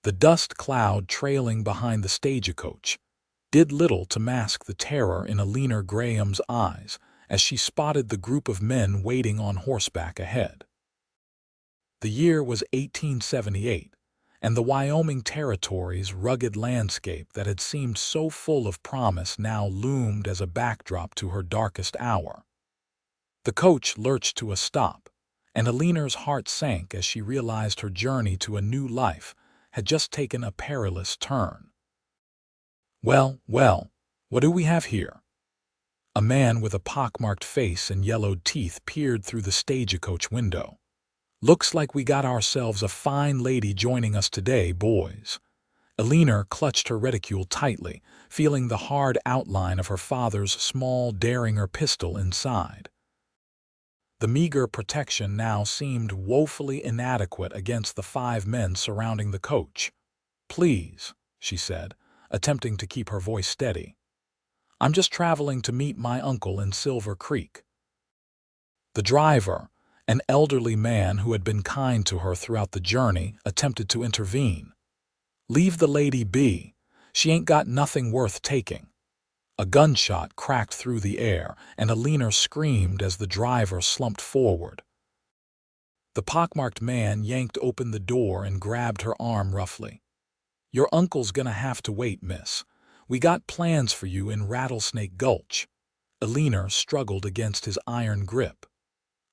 The dust cloud trailing behind the stagecoach did little to mask the terror in Eleanor Graham's eyes as she spotted the group of men waiting on horseback ahead. The year was 1878, and the Wyoming Territory's rugged landscape that had seemed so full of promise now loomed as a backdrop to her darkest hour. The coach lurched to a stop, and Eleanor's heart sank as she realized her journey to a new life had just taken a perilous turn. Well, what do we have here? A man with a pockmarked face and yellowed teeth peered through the stagecoach window. Looks like we got ourselves a fine lady joining us today, boys. Eleanor clutched her reticule tightly, feeling the hard outline of her father's small Derringer pistol inside. The meager protection now seemed woefully inadequate against the 5 men surrounding the coach. "Please," she said, attempting to keep her voice steady. "I'm just traveling to meet my uncle in Silver Creek." The driver, an elderly man who had been kind to her throughout the journey, attempted to intervene. "Leave the lady be. She ain't got nothing worth taking." A gunshot cracked through the air, and Eleanor screamed as the driver slumped forward. The pockmarked man yanked open the door and grabbed her arm roughly. "Your uncle's gonna have to wait, miss. We got plans for you in Rattlesnake Gulch." Eleanor struggled against his iron grip.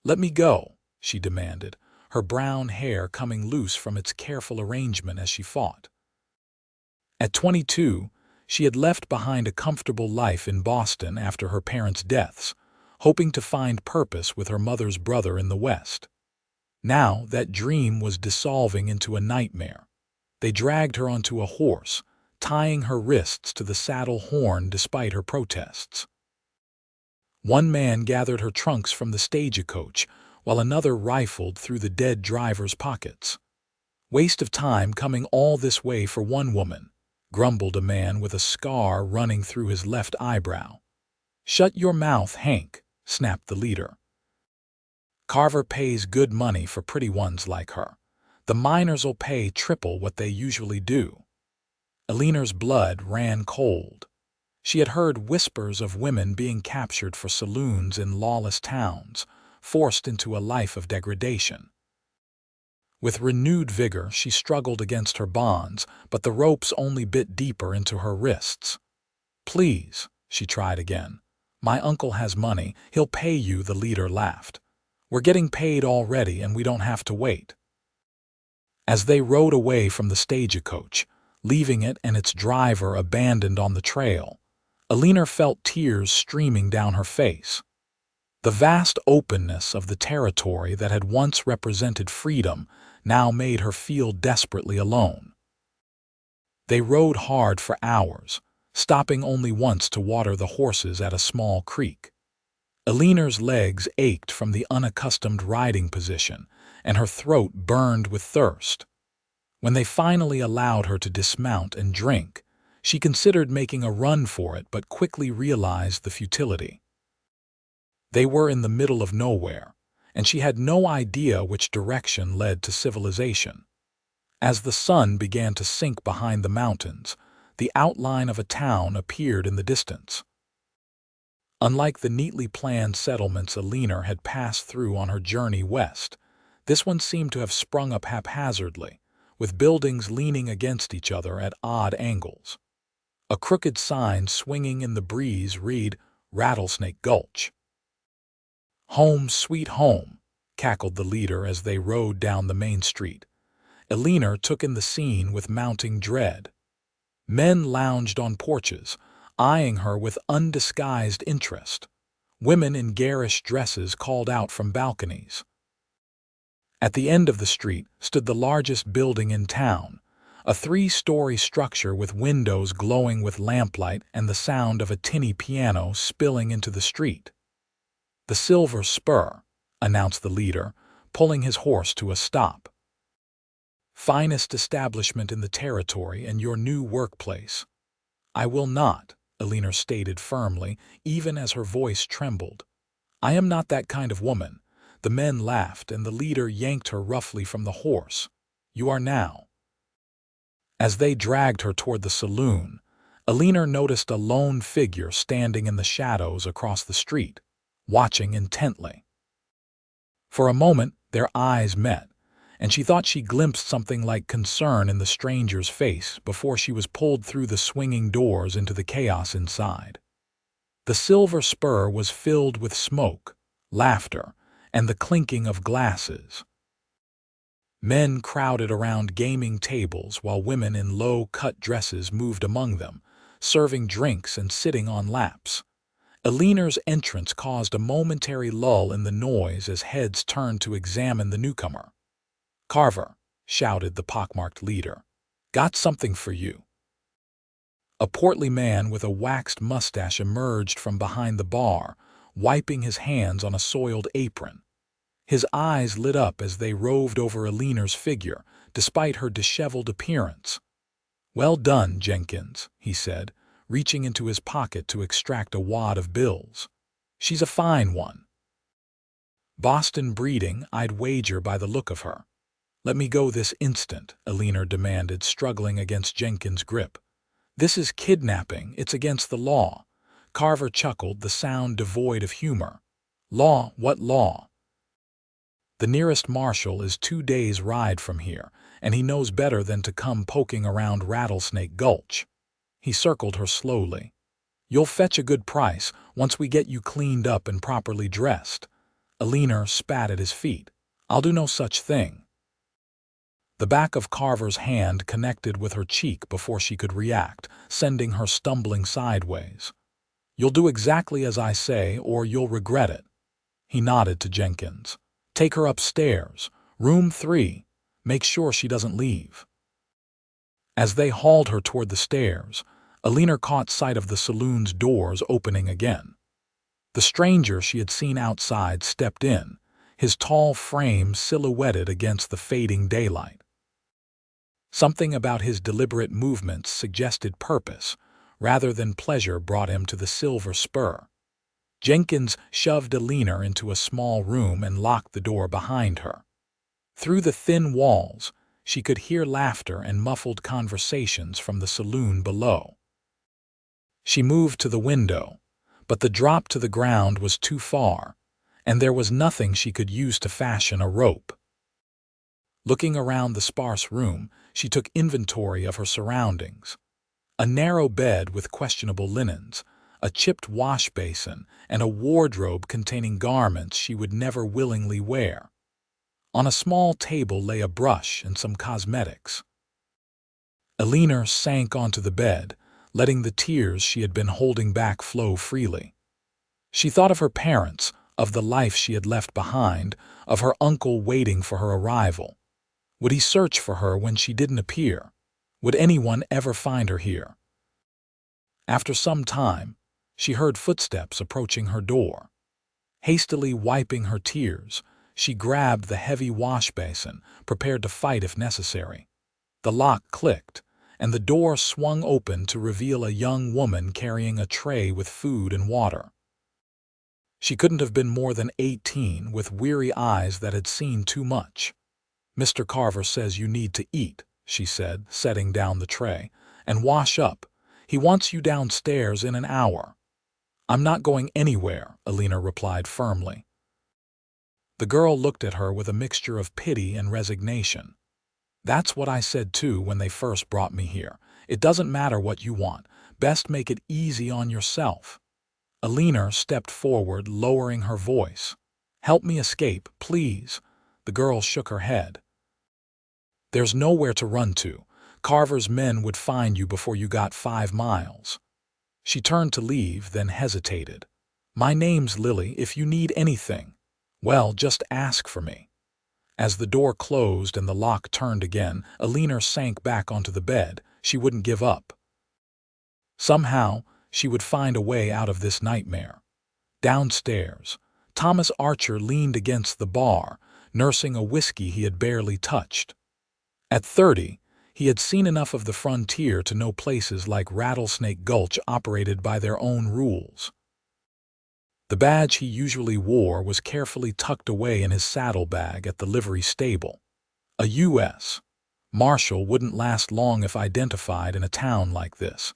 "Let me go," she demanded, her brown hair coming loose from its careful arrangement as she fought. At 22, she had left behind a comfortable life in Boston after her parents' deaths, hoping to find purpose with her mother's brother in the West. Now that dream was dissolving into a nightmare. They dragged her onto a horse, tying her wrists to the saddle horn despite her protests. One man gathered her trunks from the stagecoach, while another rifled through the dead driver's pockets. "Waste of time coming all this way for one woman," grumbled a man with a scar running through his left eyebrow. "Shut your mouth, Hank," snapped the leader. "Carver pays good money for pretty ones like her. The miners'll pay triple what they usually do." Eleanor's blood ran cold. She had heard whispers of women being captured for saloons in lawless towns, forced into a life of degradation. With renewed vigor, she struggled against her bonds, but the ropes only bit deeper into her wrists. "Please," she tried again. "My uncle has money. He'll pay you," the leader laughed. "We're getting paid already and we don't have to wait." As they rode away from the stagecoach, leaving it and its driver abandoned on the trail, Eleanor felt tears streaming down her face. The vast openness of the territory that had once represented freedom now made her feel desperately alone. They rode hard for hours, stopping only once to water the horses at a small creek. Eleanor's legs ached from the unaccustomed riding position, and her throat burned with thirst. When they finally allowed her to dismount and drink, she considered making a run for it but quickly realized the futility. They were in the middle of nowhere, and she had no idea which direction led to civilization. As the sun began to sink behind the mountains, the outline of a town appeared in the distance. Unlike the neatly planned settlements Eleanor had passed through on her journey west, this one seemed to have sprung up haphazardly, with buildings leaning against each other at odd angles. A crooked sign swinging in the breeze read, "Rattlesnake Gulch." "Home, sweet home," cackled the leader as they rode down the main street. Eleanor took in the scene with mounting dread. Men lounged on porches, eyeing her with undisguised interest. Women in garish dresses called out from balconies. At the end of the street stood the largest building in town, a 3-story structure with windows glowing with lamplight and the sound of a tinny piano spilling into the street. "The Silver Spur," announced the leader, pulling his horse to a stop. "Finest establishment in the territory and your new workplace." "I will not," Eleanor stated firmly, even as her voice trembled. "I am not that kind of woman." The men laughed, and the leader yanked her roughly from the horse. "You are now." As they dragged her toward the saloon, Eleanor noticed a lone figure standing in the shadows across the street, watching intently. For a moment, their eyes met, and she thought she glimpsed something like concern in the stranger's face before she was pulled through the swinging doors into the chaos inside. The silver spur was filled with smoke, laughter, and the clinking of glasses. Men crowded around gaming tables while women in low-cut dresses moved among them, serving drinks and sitting on laps. Eleanor's entrance caused a momentary lull in the noise as heads turned to examine the newcomer. "Carver," shouted the pockmarked leader, "got something for you." A portly man with a waxed mustache emerged from behind the bar, wiping his hands on a soiled apron. His eyes lit up as they roved over Eleanor's figure, despite her disheveled appearance. "Well done, Jenkins," he said, reaching into his pocket to extract a wad of bills. "She's a fine one. Boston breeding, I'd wager by the look of her." "Let me go this instant," Eleanor demanded, struggling against Jenkins' grip. "This is kidnapping. It's against the law." Carver chuckled, the sound devoid of humor. "Law? What law?" "The nearest marshal is 2 days' ride from here, and he knows better than to come poking around Rattlesnake Gulch." He circled her slowly. "You'll fetch a good price once we get you cleaned up and properly dressed." Eleanor spat at his feet. "I'll do no such thing." The back of Carver's hand connected with her cheek before she could react, sending her stumbling sideways. "You'll do exactly as I say, or you'll regret it." He nodded to Jenkins. "Take her upstairs, room 3. Make sure she doesn't leave." As they hauled her toward the stairs, Eleanor caught sight of the saloon's doors opening again. The stranger she had seen outside stepped in, his tall frame silhouetted against the fading daylight. Something about his deliberate movements suggested purpose, rather than pleasure brought him to the silver spur. Jenkins shoved Eleanor into a small room and locked the door behind her. Through the thin walls, she could hear laughter and muffled conversations from the saloon below. She moved to the window, but the drop to the ground was too far, and there was nothing she could use to fashion a rope. Looking around the sparse room, she took inventory of her surroundings. A narrow bed with questionable linens, a chipped wash basin, and a wardrobe containing garments she would never willingly wear. On a small table lay a brush and some cosmetics. Eleanor sank onto the bed, letting the tears she had been holding back flow freely. She thought of her parents, of the life she had left behind, of her uncle waiting for her arrival. Would he search for her when she didn't appear? Would anyone ever find her here? After some time, she heard footsteps approaching her door. Hastily wiping her tears, she grabbed the heavy wash basin, prepared to fight if necessary. The lock clicked, and the door swung open to reveal a young woman carrying a tray with food and water. She couldn't have been more than 18, with weary eyes that had seen too much. "Mr. Carver says you need to eat," she said, setting down the tray, "and wash up. He wants you downstairs in an hour." "I'm not going anywhere," Eleanor replied firmly. The girl looked at her with a mixture of pity and resignation. "That's what I said too when they first brought me here. It doesn't matter what you want. Best make it easy on yourself." Eleanor stepped forward, lowering her voice. "Help me escape, please." The girl shook her head. "There's nowhere to run to. Carver's men would find you before you got 5 miles. She turned to leave, then hesitated. "My name's Lily. If you need anything, well, just ask for me." As the door closed and the lock turned again, Eleanor sank back onto the bed. She wouldn't give up. Somehow, she would find a way out of this nightmare. Downstairs, Thomas Archer leaned against the bar, nursing a whiskey he had barely touched. At 30, he had seen enough of the frontier to know places like Rattlesnake Gulch operated by their own rules. The badge he usually wore was carefully tucked away in his saddlebag at the livery stable. A U.S. Marshal wouldn't last long if identified in a town like this.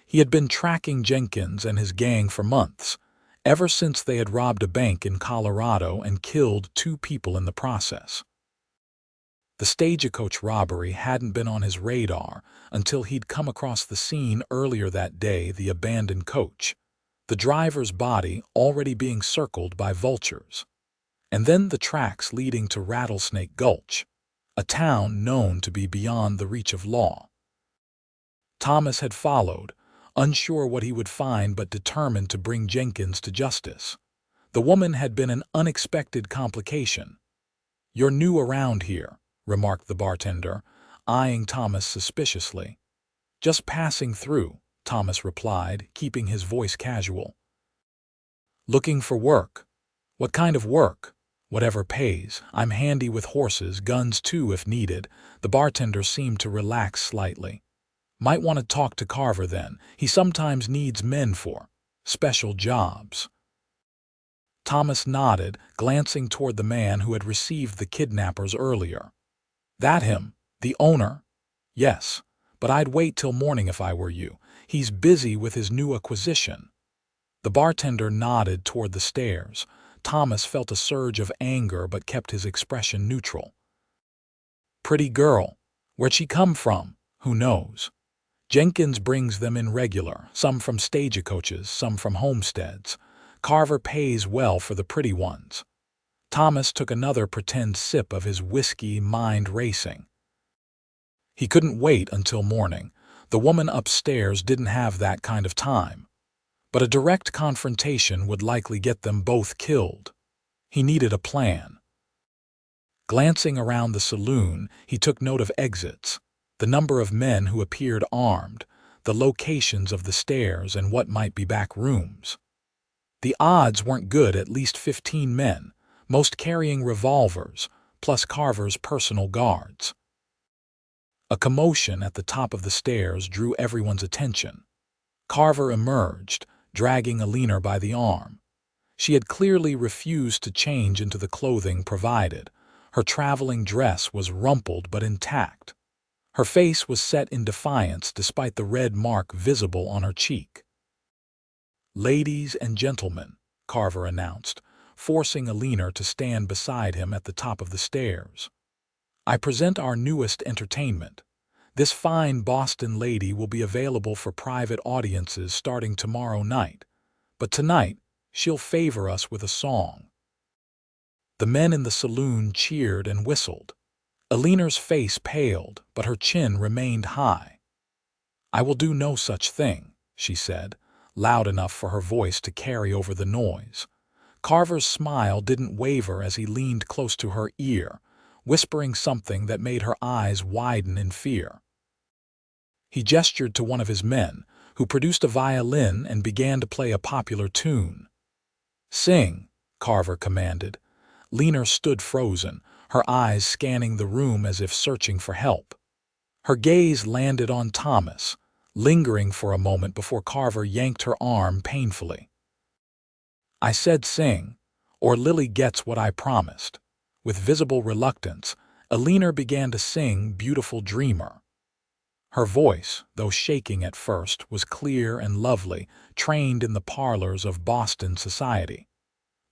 He had been tracking Jenkins and his gang for months, ever since they had robbed a bank in Colorado and killed 2 people in the process. The stagecoach robbery hadn't been on his radar until he'd come across the scene earlier that day, the abandoned coach, the driver's body already being circled by vultures, and then the tracks leading to Rattlesnake Gulch, a town known to be beyond the reach of law. Thomas had followed, unsure what he would find but determined to bring Jenkins to justice. The woman had been an unexpected complication. "You're new around here," remarked the bartender, eyeing Thomas suspiciously. "Just passing through," Thomas replied, keeping his voice casual. "Looking for work." "What kind of work?" "Whatever pays. I'm handy with horses, guns too if needed." The bartender seemed to relax slightly. "Might want to talk to Carver then. He sometimes needs men for special jobs." Thomas nodded, glancing toward the man who had received the kidnappers earlier. "That him? The owner?" "Yes, but I'd wait till morning if I were you. He's busy with his new acquisition." The bartender nodded toward the stairs. Thomas felt a surge of anger but kept his expression neutral. "Pretty girl. Where'd she come from? Who knows? Jenkins brings them in regular, some from stagecoaches, some from homesteads. Carver pays well for the pretty ones." Thomas took another pretend sip of his whiskey, mind racing. He couldn't wait until morning. The woman upstairs didn't have that kind of time. But a direct confrontation would likely get them both killed. He needed a plan. Glancing around the saloon, he took note of exits, the number of men who appeared armed, the locations of the stairs, and what might be back rooms. The odds weren't good, at least 15 men, most carrying revolvers, plus Carver's personal guards. A commotion at the top of the stairs drew everyone's attention. Carver emerged, dragging Eleanor by the arm. She had clearly refused to change into the clothing provided. Her traveling dress was rumpled but intact. Her face was set in defiance despite the red mark visible on her cheek. "Ladies and gentlemen," Carver announced, forcing Eleanor to stand beside him at the top of the stairs. "I present our newest entertainment. This fine Boston lady will be available for private audiences starting tomorrow night, but tonight she'll favor us with a song." The men in the saloon cheered and whistled. Eleanor's face paled, but her chin remained high. "I will do no such thing," she said, loud enough for her voice to carry over the noise. Carver's smile didn't waver as he leaned close to her ear, whispering something that made her eyes widen in fear. He gestured to one of his men, who produced a violin and began to play a popular tune. "Sing," Carver commanded. Eleanor stood frozen, her eyes scanning the room as if searching for help. Her gaze landed on Thomas, lingering for a moment before Carver yanked her arm painfully. "I said sing, or Lily gets what I promised." With visible reluctance, Eleanor began to sing "Beautiful Dreamer." Her voice, though shaking at first, was clear and lovely, trained in the parlors of Boston society.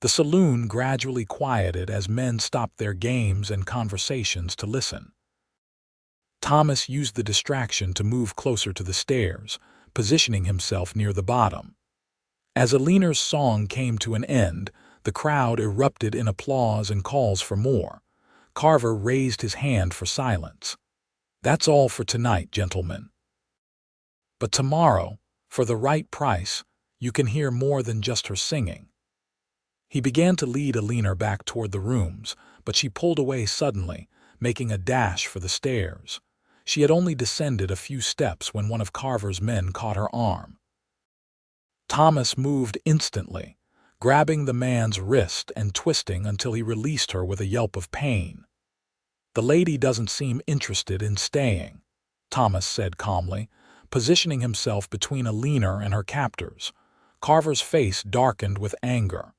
The saloon gradually quieted as men stopped their games and conversations to listen. Thomas used the distraction to move closer to the stairs, positioning himself near the bottom. As Eleanor's song came to an end, the crowd erupted in applause and calls for more. Carver raised his hand for silence. "That's all for tonight, gentlemen. But tomorrow, for the right price, you can hear more than just her singing." He began to lead Eleanor back toward the rooms, but she pulled away suddenly, making a dash for the stairs. She had only descended a few steps when one of Carver's men caught her arm. Thomas moved instantly, grabbing the man's wrist and twisting until he released her with a yelp of pain. "The lady doesn't seem interested in staying," Thomas said calmly, positioning himself between Eleanor and her captors. Carver's face darkened with anger.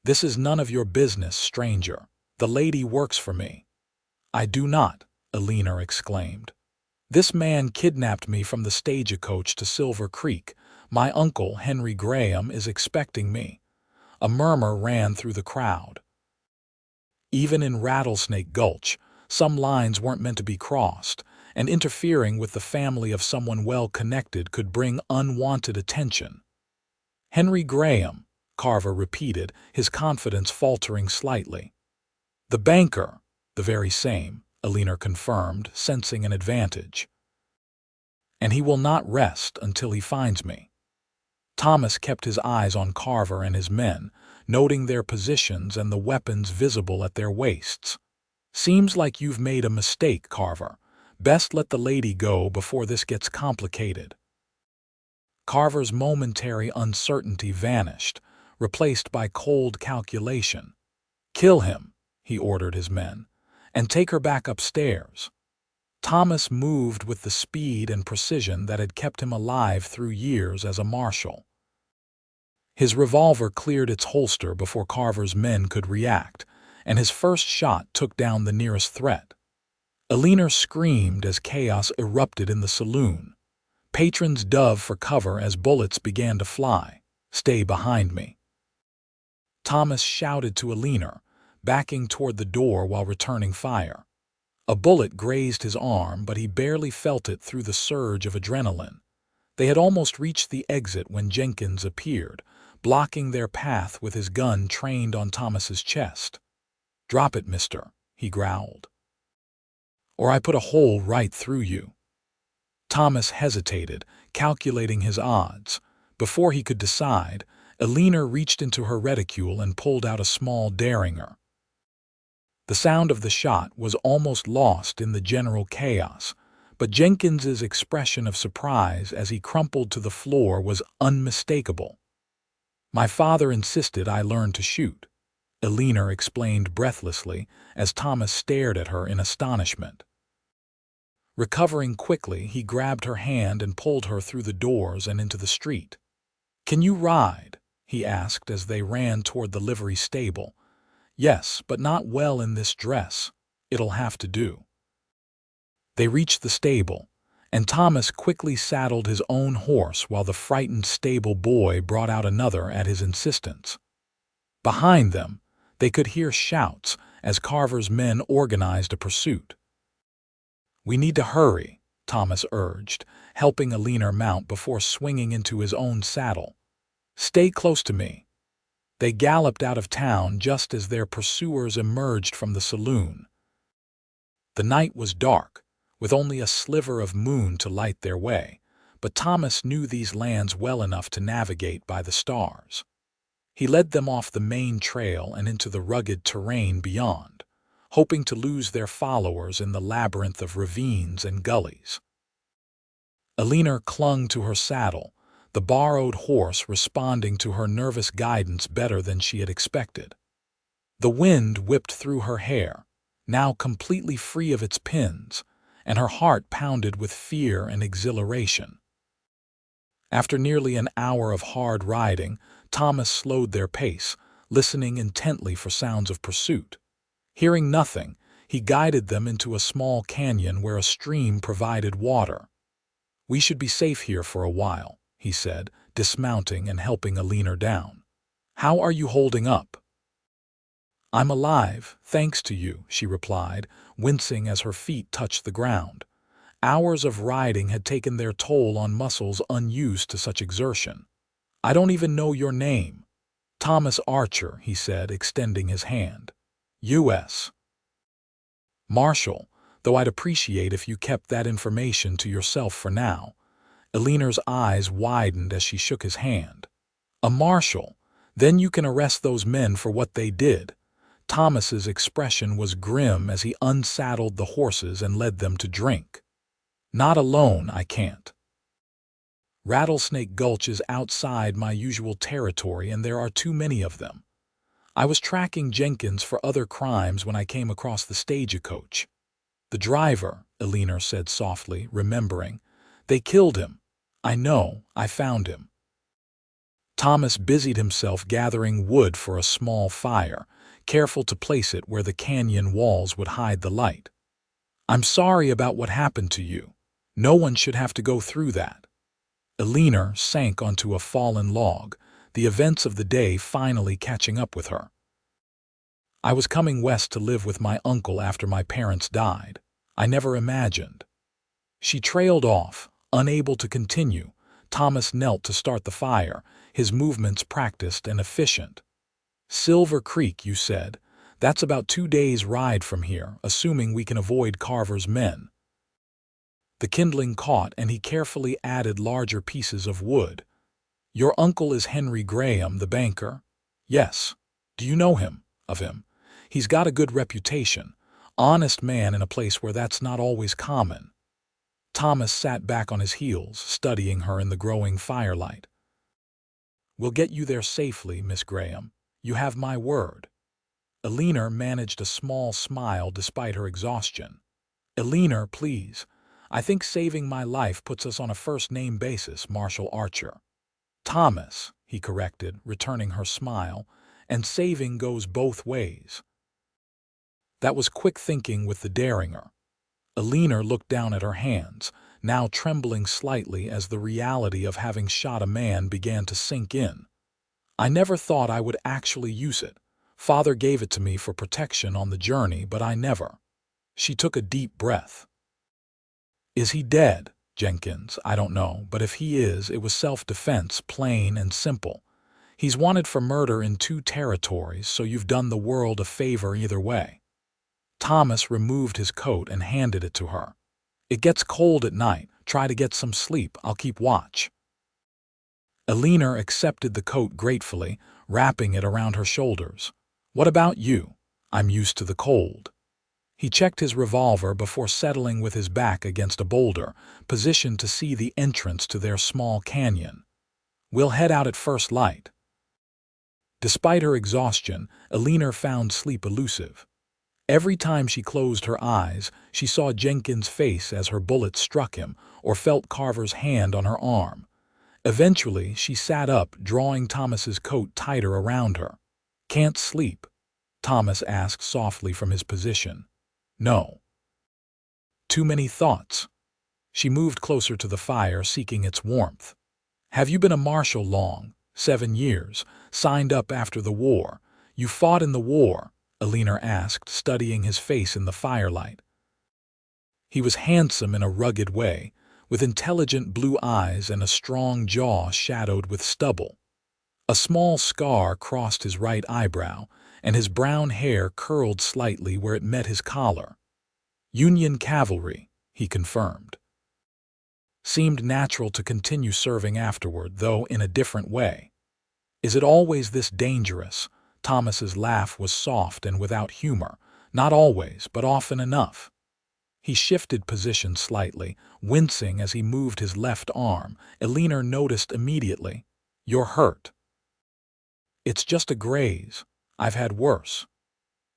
"This is none of your business, stranger. The lady works for me." "I do not," Eleanor exclaimed. "This man kidnapped me from the stagecoach to Silver Creek. My uncle, Henry Graham, is expecting me." A murmur ran through the crowd. Even in Rattlesnake Gulch, some lines weren't meant to be crossed, and interfering with the family of someone well-connected could bring unwanted attention. "Henry Graham," Carver repeated, his confidence faltering slightly. "The banker." "The very same," Eleanor confirmed, sensing an advantage. "And he will not rest until he finds me." Thomas kept his eyes on Carver and his men, noting their positions and the weapons visible at their waists. "Seems like you've made a mistake, Carver. Best let the lady go before this gets complicated." Carver's momentary uncertainty vanished, replaced by cold calculation. "Kill him," he ordered his men, "and take her back upstairs." Thomas moved with the speed and precision that had kept him alive through years as a marshal. His revolver cleared its holster before Carver's men could react, and his first shot took down the nearest threat. Eleanor screamed as chaos erupted in the saloon. Patrons dove for cover as bullets began to fly. "Stay behind me." Thomas shouted to Eleanor, backing toward the door while returning fire. A bullet grazed his arm, but he barely felt it through the surge of adrenaline. They had almost reached the exit when Jenkins appeared, blocking their path with his gun trained on Thomas's chest. "Drop it, mister," he growled, "or I put a hole right through you." Thomas hesitated, calculating his odds. Before he could decide, Eleanor reached into her reticule and pulled out a small derringer. The sound of the shot was almost lost in the general chaos, but Jenkins's expression of surprise as he crumpled to the floor was unmistakable. "My father insisted I learn to shoot," Eleanor explained breathlessly as Thomas stared at her in astonishment. Recovering quickly, he grabbed her hand and pulled her through the doors and into the street. "Can you ride?" he asked as they ran toward the livery stable. "Yes, but not well in this dress. It'll have to do." They reached the stable, and Thomas quickly saddled his own horse while the frightened stable boy brought out another at his insistence. Behind them, they could hear shouts as Carver's men organized a pursuit. "We need to hurry," Thomas urged, helping Eleanor mount before swinging into his own saddle. "Stay close to me." They galloped out of town just as their pursuers emerged from the saloon. The night was dark, with only a sliver of moon to light their way, but Thomas knew these lands well enough to navigate by the stars. He led them off the main trail and into the rugged terrain beyond, hoping to lose their followers in the labyrinth of ravines and gullies. Eleanor clung to her saddle, the borrowed horse responding to her nervous guidance better than she had expected. The wind whipped through her hair, now completely free of its pins, and her heart pounded with fear and exhilaration. After nearly an hour of hard riding, Thomas slowed their pace, listening intently for sounds of pursuit. Hearing nothing, he guided them into a small canyon where a stream provided water. "We should be safe here for a while," he said, dismounting and helping Eleanor down. "How are you holding up?" "I'm alive, thanks to you," she replied, wincing as her feet touched the ground. Hours of riding had taken their toll on muscles unused to such exertion. "I don't even know your name." "Thomas Archer," he said, extending his hand. U.S. Marshal, though I'd appreciate if you kept that information to yourself for now." Eleanor's eyes widened as she shook his hand. "A marshal? Then you can arrest those men for what they did." Thomas's expression was grim as he unsaddled the horses and led them to drink. "Not alone, I can't. Rattlesnake Gulch is outside my usual territory and there are too many of them. I was tracking Jenkins for other crimes when I came across the stagecoach." "The driver," Eleanor said softly, remembering. "They killed him." "I know, I found him." Thomas busied himself gathering wood for a small fire, careful to place it where the canyon walls would hide the light. I'm sorry about what happened to you. No one should have to go through that. Eleanor sank onto a fallen log, the events of the day finally catching up with her. I was coming west to live with my uncle after my parents died. I never imagined. She trailed off, unable to continue. Thomas knelt to start the fire, his movements practiced and efficient. Silver Creek, you said. That's about 2 days' ride from here, assuming we can avoid Carver's men. The kindling caught, and he carefully added larger pieces of wood. Your uncle is Henry Graham, the banker? Yes. Do you know him? Of him? He's got a good reputation. Honest man in a place where that's not always common. Thomas sat back on his heels, studying her in the growing firelight. We'll get you there safely, Miss Graham. You have my word. Eleanor managed a small smile despite her exhaustion. Eleanor, please. I think saving my life puts us on a first-name basis, Marshal Archer. Thomas, he corrected, returning her smile, and saving goes both ways. That was quick thinking with the Derringer. Eleanor looked down at her hands, now trembling slightly as the reality of having shot a man began to sink in. I never thought I would actually use it. Father gave it to me for protection on the journey, but I never. She took a deep breath. Is he dead, Jenkins? I don't know, but if he is, it was self-defense, plain and simple. He's wanted for murder in 2 territories, so you've done the world a favor either way. Thomas removed his coat and handed it to her. It gets cold at night. Try to get some sleep. I'll keep watch. Eleanor accepted the coat gratefully, wrapping it around her shoulders. What about you? I'm used to the cold. He checked his revolver before settling with his back against a boulder, positioned to see the entrance to their small canyon. We'll head out at first light. Despite her exhaustion, Eleanor found sleep elusive. Every time she closed her eyes, she saw Jenkins' face as her bullet struck him, or felt Carver's hand on her arm. Eventually, she sat up, drawing Thomas's coat tighter around her. Can't sleep? Thomas asked softly from his position. No. Too many thoughts. She moved closer to the fire, seeking its warmth. Have you been a marshal long? 7 years. Signed up after the war. You fought in the war? Eleanor asked, studying his face in the firelight. He was handsome in a rugged way, with intelligent blue eyes and a strong jaw shadowed with stubble. A small scar crossed his right eyebrow, and his brown hair curled slightly where it met his collar. Union cavalry, he confirmed. Seemed natural to continue serving afterward, though in a different way. Is it always this dangerous? Thomas's laugh was soft and without humor. Not always, but often enough. He shifted position slightly, wincing as he moved his left arm. Eleanor noticed immediately. You're hurt. It's just a graze. I've had worse.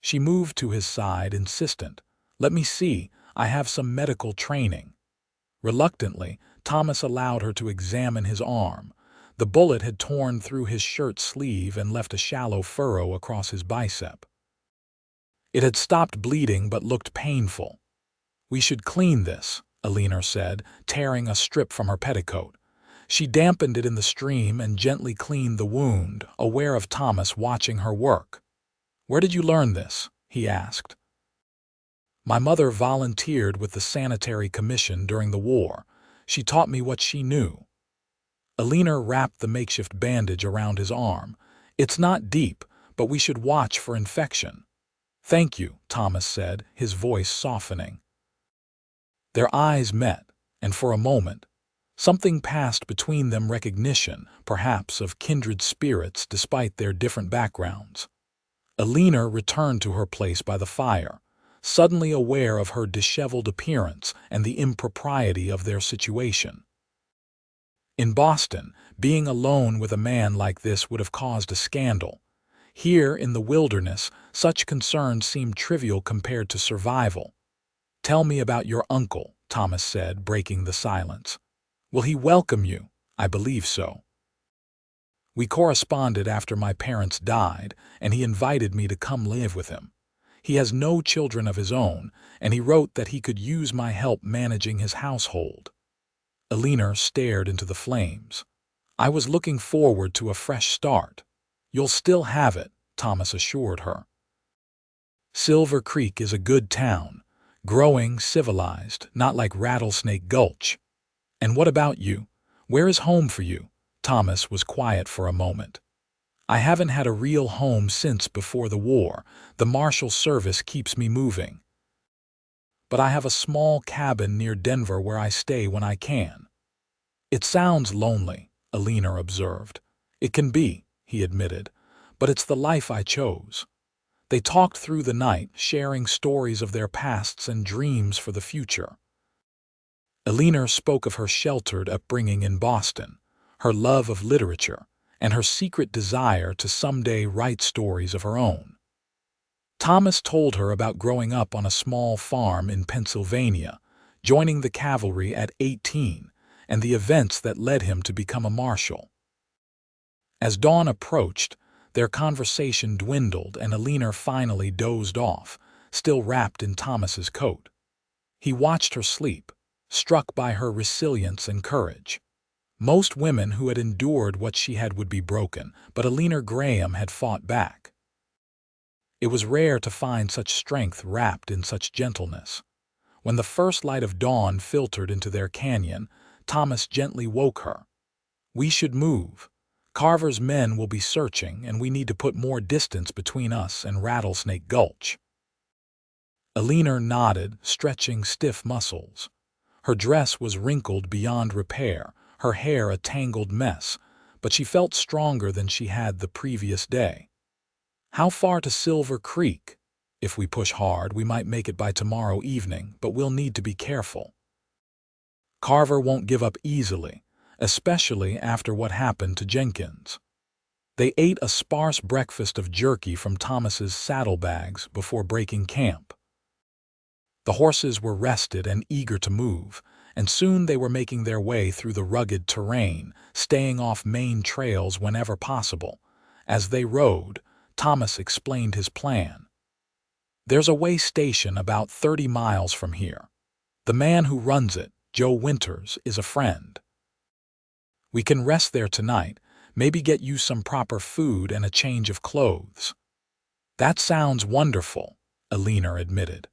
She moved to his side, insistent. Let me see. I have some medical training. Reluctantly, Thomas allowed her to examine his arm. The bullet had torn through his shirt sleeve and left a shallow furrow across his bicep. It had stopped bleeding but looked painful. We should clean this, Eleanor said, tearing a strip from her petticoat. She dampened it in the stream and gently cleaned the wound, aware of Thomas watching her work. Where did you learn this? He asked. My mother volunteered with the Sanitary Commission during the war. She taught me what she knew. Eleanor wrapped the makeshift bandage around his arm. It's not deep, but we should watch for infection. Thank you, Thomas said, his voice softening. Their eyes met, and for a moment, something passed between them, recognition, perhaps, of kindred spirits despite their different backgrounds. Eleanor returned to her place by the fire, suddenly aware of her disheveled appearance and the impropriety of their situation. In Boston, being alone with a man like this would have caused a scandal. Here, in the wilderness, such concerns seemed trivial compared to survival. Tell me about your uncle, Thomas said, breaking the silence. Will he welcome you? I believe so. We corresponded after my parents died, and he invited me to come live with him. He has no children of his own, and he wrote that he could use my help managing his household." Eleanor stared into the flames. "I was looking forward to a fresh start." "You'll still have it," Thomas assured her. "Silver Creek is a good town, growing, civilized, not like Rattlesnake Gulch." "And what about you? Where is home for you?" Thomas was quiet for a moment. "I haven't had a real home since before the war. The Marshal Service keeps me moving. But I have a small cabin near Denver where I stay when I can." "It sounds lonely," Eleanor observed. "It can be," he admitted, "but it's the life I chose." They talked through the night, sharing stories of their pasts and dreams for the future. Eleanor spoke of her sheltered upbringing in Boston, her love of literature, and her secret desire to someday write stories of her own. Thomas told her about growing up on a small farm in Pennsylvania, joining the cavalry at 18, and the events that led him to become a marshal. As dawn approached, their conversation dwindled and Eleanor finally dozed off, still wrapped in Thomas's coat. He watched her sleep, struck by her resilience and courage. Most women who had endured what she had would be broken, but Eleanor Graham had fought back. It was rare to find such strength wrapped in such gentleness. When the first light of dawn filtered into their canyon, Thomas gently woke her. "We should move. Carver's men will be searching, and we need to put more distance between us and Rattlesnake Gulch." Eleanor nodded, stretching stiff muscles. Her dress was wrinkled beyond repair, her hair a tangled mess, but she felt stronger than she had the previous day. "How far to Silver Creek?" "If we push hard, we might make it by tomorrow evening, but we'll need to be careful. Carver won't give up easily, especially after what happened to Jenkins." They ate a sparse breakfast of jerky from Thomas's saddlebags before breaking camp. The horses were rested and eager to move, and soon they were making their way through the rugged terrain, staying off main trails whenever possible. As they rode, Thomas explained his plan. "There's a way station about 30 miles from here. The man who runs it, Joe Winters, is a friend. We can rest there tonight, maybe get you some proper food and a change of clothes." "That sounds wonderful," Eleanor admitted.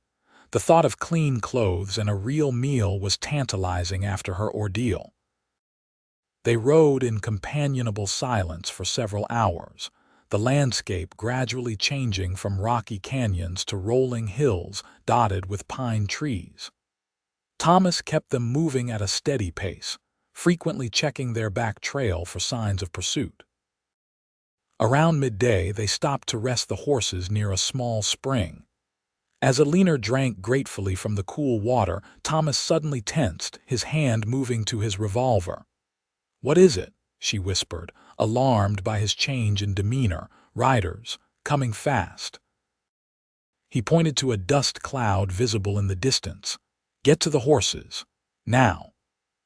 The thought of clean clothes and a real meal was tantalizing after her ordeal. They rode in companionable silence for several hours, the landscape gradually changing from rocky canyons to rolling hills dotted with pine trees. Thomas kept them moving at a steady pace, frequently checking their back trail for signs of pursuit. Around midday, they stopped to rest the horses near a small spring. As Eleanor drank gratefully from the cool water, Thomas suddenly tensed, his hand moving to his revolver. "What is it?" she whispered, alarmed by his change in demeanor. "Riders, coming fast." He pointed to a dust cloud visible in the distance. "Get to the horses. Now."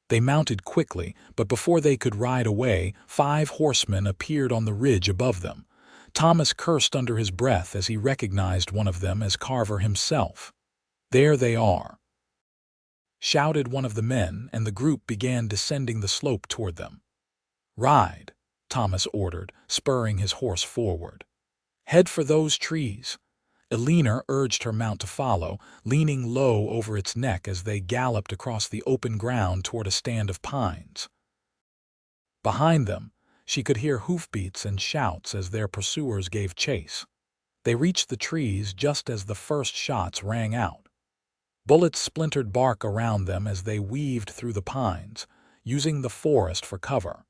They mounted quickly, but before they could ride away, 5 horsemen appeared on the ridge above them. Thomas cursed under his breath as he recognized one of them as Carver himself. "There they are," shouted one of the men, and the group began descending the slope toward them. "Ride," Thomas ordered, spurring his horse forward. "Head for those trees." Eleanor urged her mount to follow, leaning low over its neck as they galloped across the open ground toward a stand of pines. Behind them, she could hear hoofbeats and shouts as their pursuers gave chase. They reached the trees just as the first shots rang out. Bullets splintered bark around them as they weaved through the pines, using the forest for cover.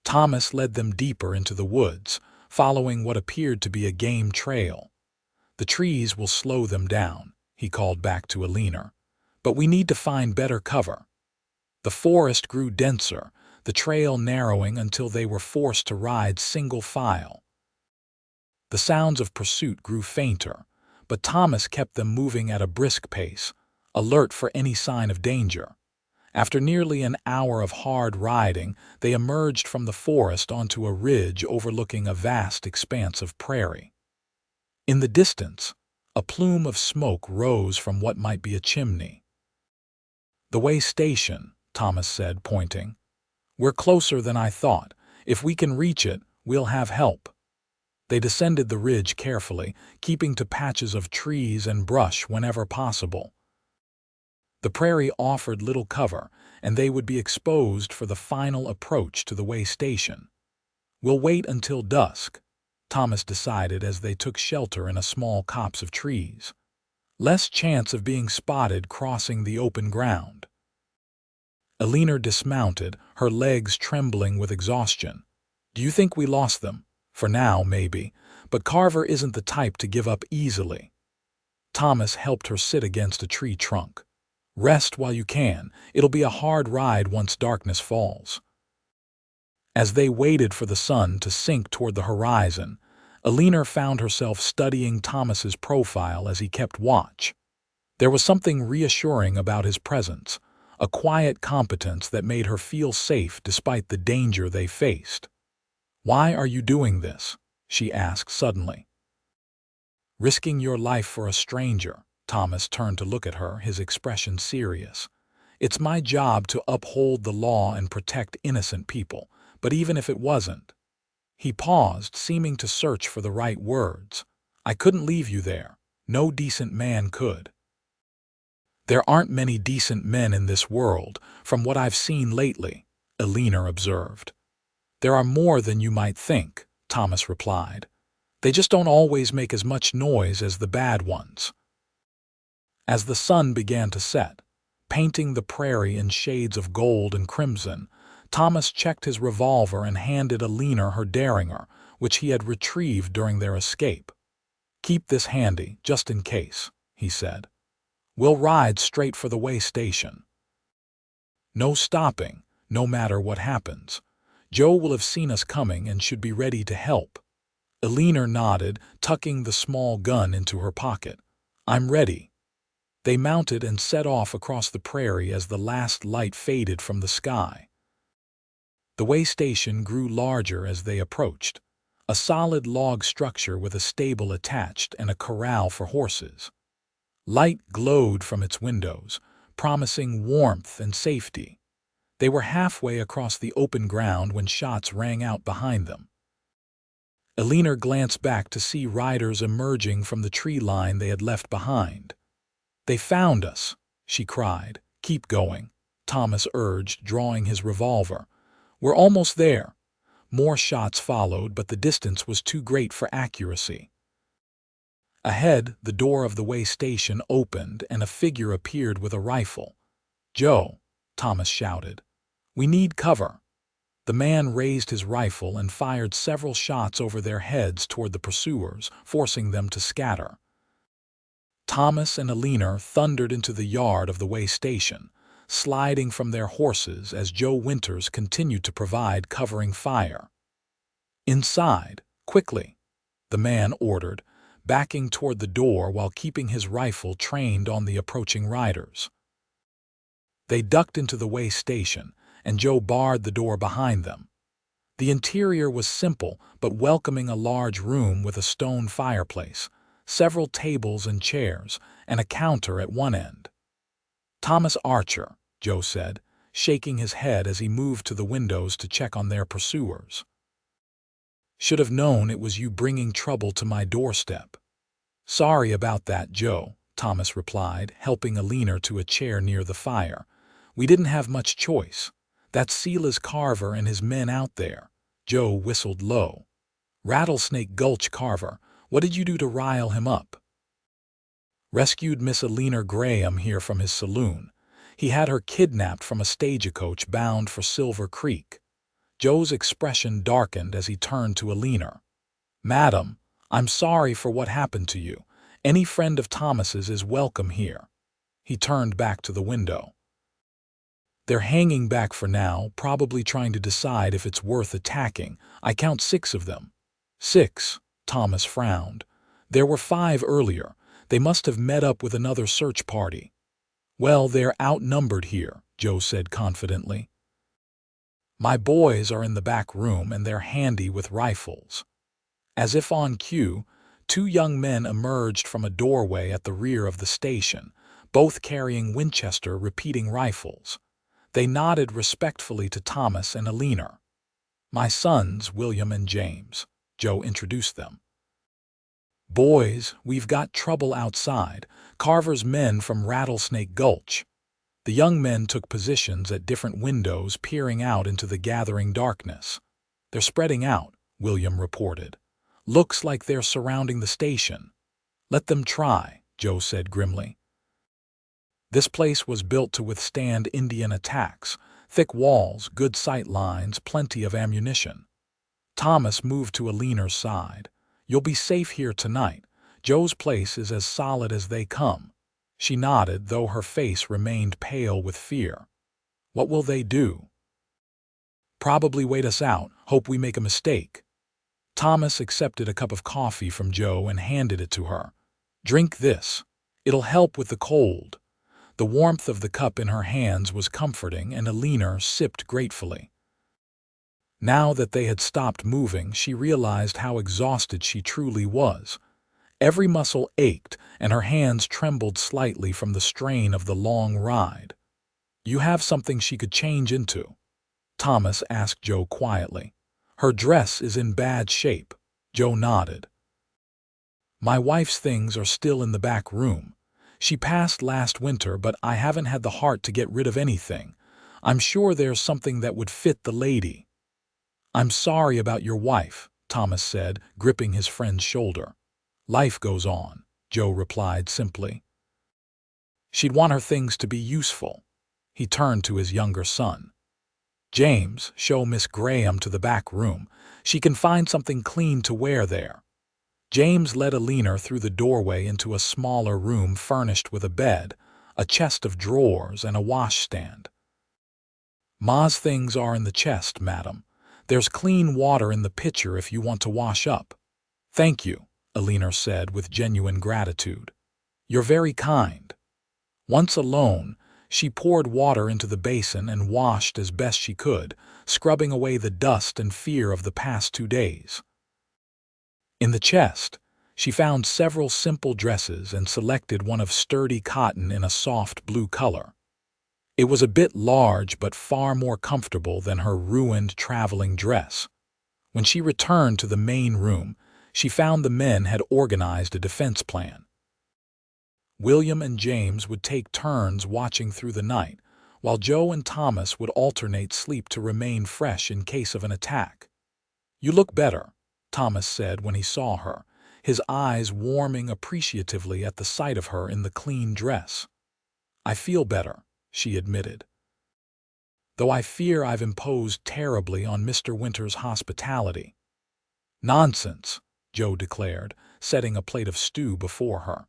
Thomas led them deeper into the woods, following what appeared to be a game trail. "The trees will slow them down," he called back to Eleanor, "but we need to find better cover." The forest grew denser, the trail narrowing until they were forced to ride single file. The sounds of pursuit grew fainter, but Thomas kept them moving at a brisk pace, alert for any sign of danger. After nearly an hour of hard riding, they emerged from the forest onto a ridge overlooking a vast expanse of prairie. In the distance, A plume of smoke rose from what might be a chimney. "The way station," Thomas said, pointing. "We're closer than I thought. If we can reach it, we'll have help." They descended the ridge carefully, keeping to patches of trees and brush whenever possible. The prairie offered little cover, and they would be exposed for the final approach to the way station. "We'll wait until dusk," Thomas decided as they took shelter in a small copse of trees. Less chance of being spotted crossing the open ground. Eleanor dismounted, her legs trembling with exhaustion. "Do you think we lost them?" "For now, maybe, but Carver isn't the type to give up easily." Thomas helped her sit against a tree trunk. "Rest while you can. It'll be a hard ride once darkness falls." As they waited for the sun to sink toward the horizon, Eleanor found herself studying Thomas's profile as he kept watch. There was something reassuring about his presence, a quiet competence that made her feel safe despite the danger they faced. "Why are you doing this?" she asked suddenly. "Risking your life for a stranger." Thomas turned to look at her, his expression serious. "It's my job to uphold the law and protect innocent people, but even if it wasn't." He paused, seeming to search for the right words. "I couldn't leave you there. No decent man could." "There aren't many decent men in this world, from what I've seen lately," Eleanor observed. "There are more than you might think," Thomas replied. "They just don't always make as much noise as the bad ones." As the sun began to set, painting the prairie in shades of gold and crimson, Thomas checked his revolver and handed Eleanor her derringer, which he had retrieved during their escape. "Keep this handy, just in case," he said. "We'll ride straight for the way station. No stopping, no matter what happens. Joe will have seen us coming and should be ready to help." Eleanor nodded, tucking the small gun into her pocket. "I'm ready." They mounted and set off across the prairie as the last light faded from the sky. The way station grew larger as they approached, a solid log structure with a stable attached and a corral for horses. Light glowed from its windows, promising warmth and safety. They were halfway across the open ground when shots rang out behind them. Eleanor glanced back to see riders emerging from the tree line they had left behind. "They found us," she cried. "Keep going," Thomas urged, drawing his revolver. "We're almost there." More shots followed, but the distance was too great for accuracy. Ahead, the door of the way station opened and a figure appeared with a rifle. "Joe," Thomas shouted. "We need cover." The man raised his rifle and fired several shots over their heads toward the pursuers, forcing them to scatter. Thomas and Eleanor thundered into the yard of the way station, sliding from their horses as Joe Winters continued to provide covering fire. "Inside, quickly," the man ordered, backing toward the door while keeping his rifle trained on the approaching riders. They ducked into the way station, and Joe barred the door behind them. The interior was simple but welcoming, a large room with a stone fireplace, several tables and chairs, and a counter at one end. "Thomas Archer," Joe said, shaking his head as he moved to the windows to check on their pursuers. "Should have known it was you bringing trouble to my doorstep." "Sorry about that, Joe," Thomas replied, helping Eleanor to a chair near the fire. "We didn't have much choice. That's Silas Carver and his men out there." Joe whistled low. "Rattlesnake Gulch Carver. What did you do to rile him up?" "Rescued Miss Eleanor Graham here from his saloon. He had her kidnapped from a stagecoach bound for Silver Creek." Joe's expression darkened as he turned to Eleanor. "Madam, I'm sorry for what happened to you. Any friend of Thomas's is welcome here." He turned back to the window. "They're hanging back for now, probably trying to decide if it's worth attacking. I count 6 of them." "6?" Thomas frowned. "There were 5 earlier. They must have met up with another search party." "Well, they're outnumbered here," Joe said confidently. "My boys are in the back room and they're handy with rifles." As if on cue, Two young men emerged from a doorway at the rear of the station, both carrying Winchester repeating rifles. They nodded respectfully to Thomas and Eleanor. "My sons, William and James," Joe introduced them. "Boys, we've got trouble outside. Carver's men from Rattlesnake Gulch." The young men took positions at different windows, peering out into the gathering darkness. "They're spreading out," William reported. "Looks like they're surrounding the station." "Let them try," Joe said grimly. This place was built to withstand Indian attacks. Thick walls, good sight lines, plenty of ammunition. Thomas moved to Eleanor's side. "You'll be safe here tonight. Joe's place is as solid as they come." She nodded, though her face remained pale with fear. "What will they do?" "Probably wait us out, hope we make a mistake." Thomas accepted a cup of coffee from Joe and handed it to her. "Drink this. It'll help with the cold." The warmth of the cup in her hands was comforting, and Eleanor sipped gratefully. Now that they had stopped moving, she realized how exhausted she truly was. Every muscle ached, and her hands trembled slightly from the strain of the long ride. "You have something she could change into?" Thomas asked Joe quietly. "Her dress is in bad shape." Joe nodded. "My wife's things are still in the back room. She passed last winter, but I haven't had the heart to get rid of anything. I'm sure there's something that would fit the lady." "I'm sorry about your wife," Thomas said, gripping his friend's shoulder. "Life goes on," Joe replied simply. "She'd want her things to be useful." He turned to his younger son. "James, show Miss Graham to the back room. She can find something clean to wear there." James led Eleanor through the doorway into a smaller room furnished with a bed, a chest of drawers, and a washstand. "Ma's things are in the chest, madam. There's clean water in the pitcher if you want to wash up." "Thank you," Eleanor said with genuine gratitude. "You're very kind." Once alone, she poured water into the basin and washed as best she could, scrubbing away the dust and fear of the past 2 days. In the chest, she found several simple dresses and selected one of sturdy cotton in a soft blue color. It was a bit large but far more comfortable than her ruined traveling dress. When she returned to the main room, she found the men had organized a defense plan. William and James would take turns watching through the night, while Joe and Thomas would alternate sleep to remain fresh in case of an attack. "You look better," Thomas said when he saw her, his eyes warming appreciatively at the sight of her in the clean dress. "I feel better," she admitted. "Though I fear I've imposed terribly on Mr. Winter's hospitality." "Nonsense," Joe declared, setting a plate of stew before her.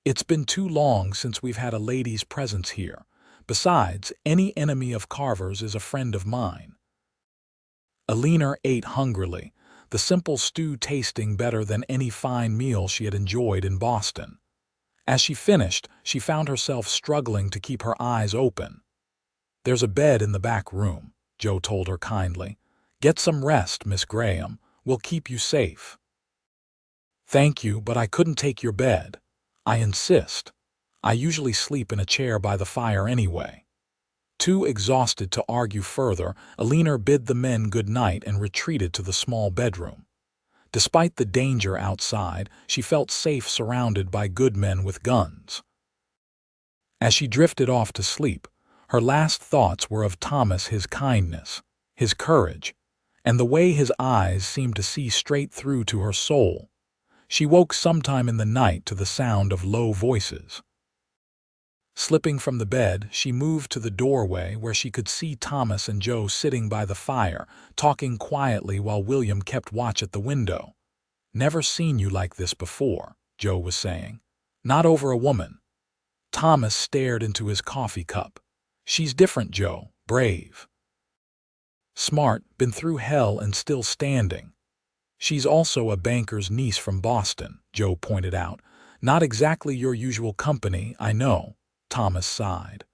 "It's been too long since we've had a lady's presence here. Besides, any enemy of Carver's is a friend of mine." Eleanor ate hungrily, the simple stew tasting better than any fine meal she had enjoyed in Boston. As she finished, she found herself struggling to keep her eyes open. "There's a bed in the back room," Joe told her kindly. "Get some rest, Miss Graham. We'll keep you safe." "Thank you, but I couldn't take your bed." "I insist. I usually sleep in a chair by the fire anyway." Too exhausted to argue further, Eleanor bid the men good night and retreated to the small bedroom. Despite the danger outside, she felt safe surrounded by good men with guns. As she drifted off to sleep, her last thoughts were of Thomas, his kindness, his courage, and the way his eyes seemed to see straight through to her soul. She woke sometime in the night to the sound of low voices. Slipping from the bed, she moved to the doorway where she could see Thomas and Joe sitting by the fire, talking quietly while William kept watch at the window. "Never seen you like this before," Joe was saying. "Not over a woman." Thomas stared into his coffee cup. "She's different, Joe. Brave. Smart, been through hell and still standing." "She's also a banker's niece from Boston," Joe pointed out. "Not exactly your usual company, I know." Thomas sighed.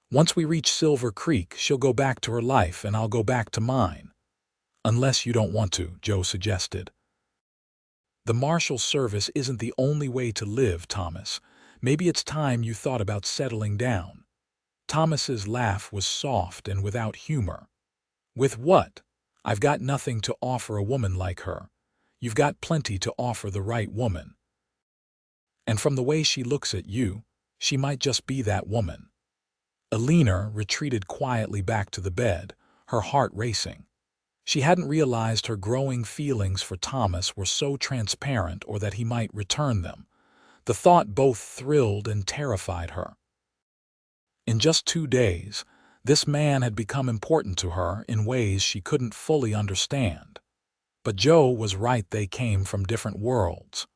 "Once we reach Silver Creek, she'll go back to her life and I'll go back to mine." "Unless you don't want to," Joe suggested. The Marshal Service isn't the only way to live, Thomas. Maybe it's time you thought about settling down. Thomas's laugh was soft and without humor. With what? I've got nothing to offer a woman like her. You've got plenty to offer the right woman. And from the way she looks at you, she might just be that woman. Eleanor retreated quietly back to the bed, her heart racing. She hadn't realized her growing feelings for Thomas were so transparent or that he might return them. The thought both thrilled and terrified her. In just 2 days, this man had become important to her in ways she couldn't fully understand. But Joe was right, they came from different worlds.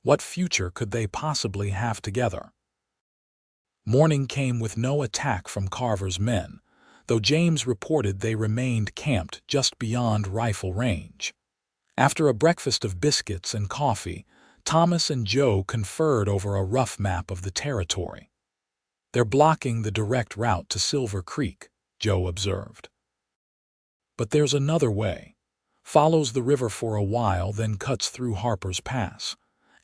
What future could they possibly have together? Morning came with no attack from Carver's men, though James reported they remained camped just beyond rifle range. After a breakfast of biscuits and coffee, Thomas and Joe conferred over a rough map of the territory. "They're blocking the direct route to Silver Creek," Joe observed. "But there's another way. Follows the river for a while, then cuts through Harper's Pass.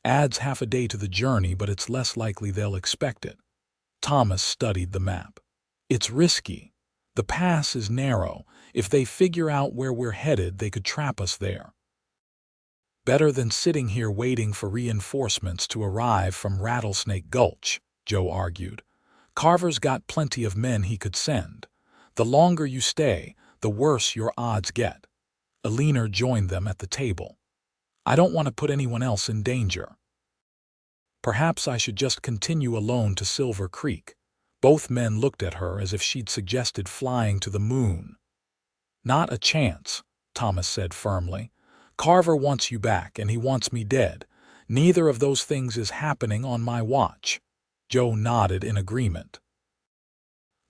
Adds half a day to the journey, but it's less likely they'll expect it." Thomas studied the map. "It's risky. The pass is narrow. If they figure out where we're headed, they could trap us there." "Better than sitting here waiting for reinforcements to arrive from Rattlesnake Gulch," Joe argued. "Carver's got plenty of men he could send. The longer you stay, the worse your odds get." Eleanor joined them at the table. "I don't want to put anyone else in danger." "Perhaps I should just continue alone to Silver Creek." Both men looked at her as if she'd suggested flying to the moon. "Not a chance," Thomas said firmly. "Carver wants you back, and he wants me dead. Neither of those things is happening on my watch." Joe nodded in agreement.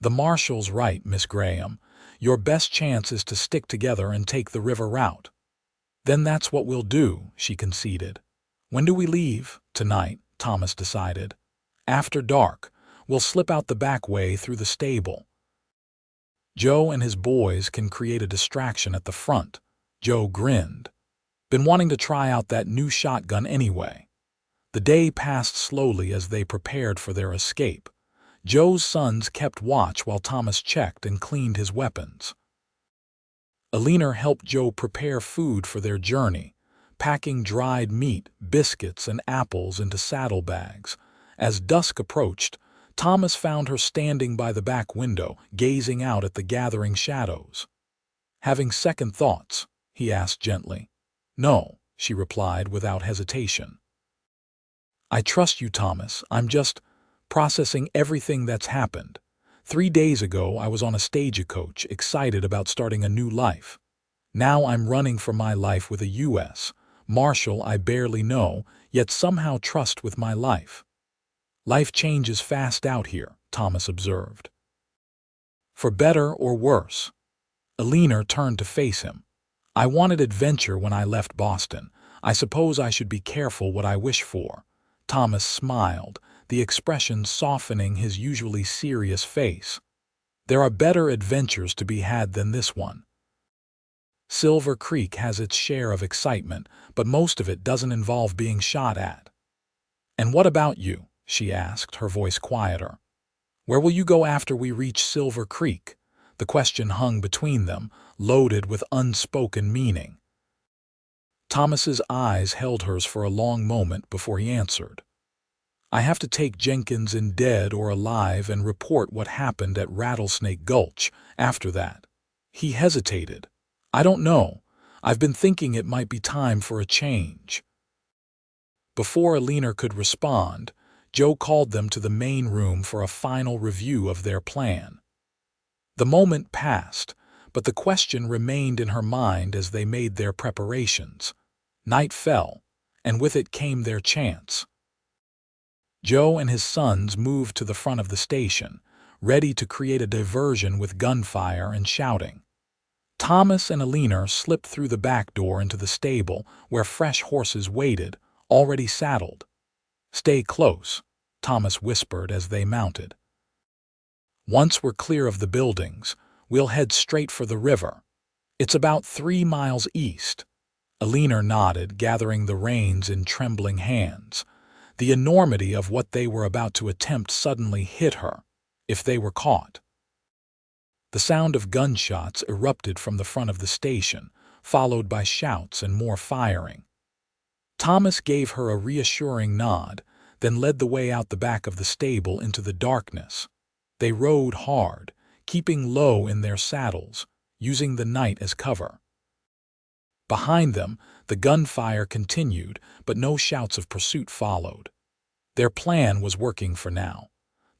"The Marshal's right, Miss Graham. Your best chance is to stick together and take the river route." "Then that's what we'll do," she conceded. "When do we leave?" "Tonight," Thomas decided. "After dark. We'll slip out the back way through the stable. Joe and his boys can create a distraction at the front." Joe grinned. "Been wanting to try out that new shotgun anyway." The day passed slowly as they prepared for their escape. Joe's sons kept watch while Thomas checked and cleaned his weapons. Eleanor helped Joe prepare food for their journey, packing dried meat, biscuits, and apples into saddlebags. As dusk approached, Thomas found her standing by the back window, gazing out at the gathering shadows. "Having second thoughts?" he asked gently. "No," she replied without hesitation. "I trust you, Thomas. I'm just processing everything that's happened. 3 days ago, I was on a stagecoach, excited about starting a new life. Now I'm running for my life with a U.S. Marshal I barely know, yet somehow trust with my life." "Life changes fast out here," Thomas observed. "For better or worse." Eleanor turned to face him. "I wanted adventure when I left Boston. I suppose I should be careful what I wish for." Thomas smiled, the expression softening his usually serious face. "There are better adventures to be had than this one. Silver Creek has its share of excitement, but most of it doesn't involve being shot at." "And what about you?" she asked, her voice quieter. "Where will you go after we reach Silver Creek?" The question hung between them, loaded with unspoken meaning. Thomas's eyes held hers for a long moment before he answered. "I have to take Jenkins in dead or alive and report what happened at Rattlesnake Gulch. After that." He hesitated. "I don't know. I've been thinking it might be time for a change." Before Eleanor could respond, Joe called them to the main room for a final review of their plan. The moment passed, but the question remained in her mind as they made their preparations. Night fell, and with it came their chance. Joe and his sons moved to the front of the station, ready to create a diversion with gunfire and shouting. Thomas and Eleanor slipped through the back door into the stable where fresh horses waited, already saddled. "Stay close," Thomas whispered as they mounted. "Once we're clear of the buildings, we'll head straight for the river. It's about 3 miles east." Eleanor nodded, gathering the reins in trembling hands. The enormity of what they were about to attempt suddenly hit her. If they were caught. The sound of gunshots erupted from the front of the station, followed by shouts and more firing. Thomas gave her a reassuring nod, then led the way out the back of the stable into the darkness. They rode hard, keeping low in their saddles, using the night as cover. Behind them, the gunfire continued, but no shouts of pursuit followed. Their plan was working for now.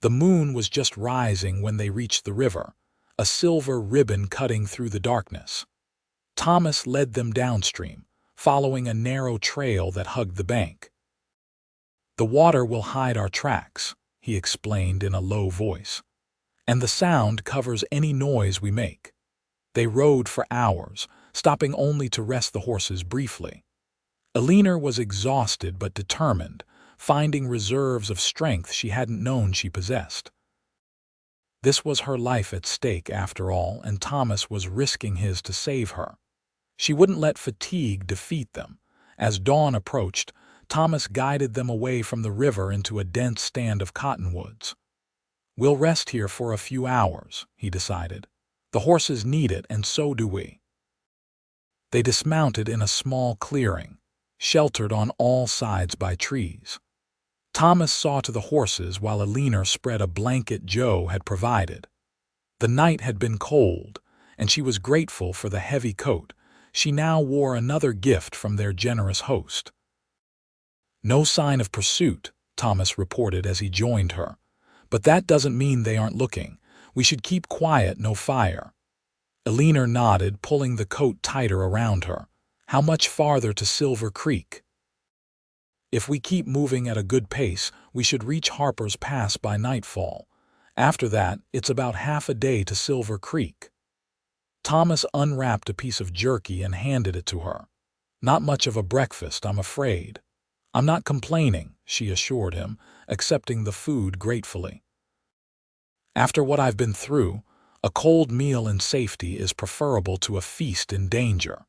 The moon was just rising when they reached the river, a silver ribbon cutting through the darkness. Thomas led them downstream, following a narrow trail that hugged the bank. "The water will hide our tracks," he explained in a low voice, "and the sound covers any noise we make." They rode for hours, stopping only to rest the horses briefly. Eleanor was exhausted but determined, finding reserves of strength she hadn't known she possessed. This was her life at stake after all, and Thomas was risking his to save her. She wouldn't let fatigue defeat them. As dawn approached, Thomas guided them away from the river into a dense stand of cottonwoods. "We'll rest here for a few hours," he decided. "The horses need it, and so do we." They dismounted in a small clearing, sheltered on all sides by trees. Thomas saw to the horses while Eleanor spread a blanket Joe had provided. The night had been cold, and she was grateful for the heavy coat. She now wore another gift from their generous host. "No sign of pursuit," Thomas reported as he joined her. "But that doesn't mean they aren't looking. We should keep quiet, no fire." Eleanor nodded, pulling the coat tighter around her. "How much farther to Silver Creek?" "If we keep moving at a good pace, we should reach Harper's Pass by nightfall. After that, it's about half a day to Silver Creek." Thomas unwrapped a piece of jerky and handed it to her. "Not much of a breakfast, I'm afraid." "I'm not complaining," she assured him, accepting the food gratefully. "After what I've been through, a cold meal in safety is preferable to a feast in danger."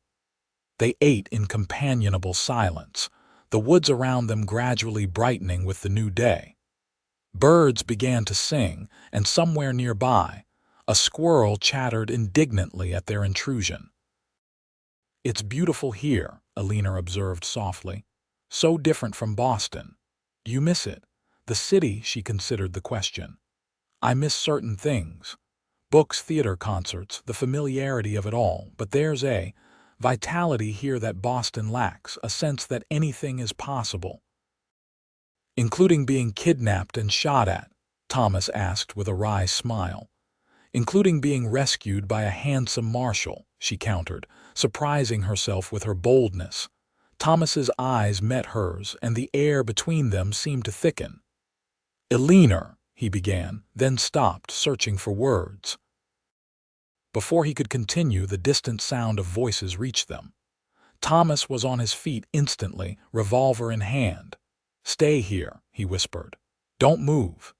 They ate in companionable silence, the woods around them gradually brightening with the new day. Birds began to sing, and somewhere nearby, a squirrel chattered indignantly at their intrusion. "It's beautiful here," Eleanor observed softly. "So different from Boston. Do you miss it?" The city, she considered the question. "I miss certain things. Books, theater, concerts, the familiarity of it all, but there's a vitality here that Boston lacks, a sense that anything is possible." "Including being kidnapped and shot at?" Thomas asked with a wry smile. "Including being rescued by a handsome marshal," she countered, surprising herself with her boldness. Thomas's eyes met hers, and the air between them seemed to thicken. "Eleanor," he began, then stopped, searching for words. Before he could continue, the distant sound of voices reached them. Thomas was on his feet instantly, revolver in hand. "Stay here," he whispered. "Don't move."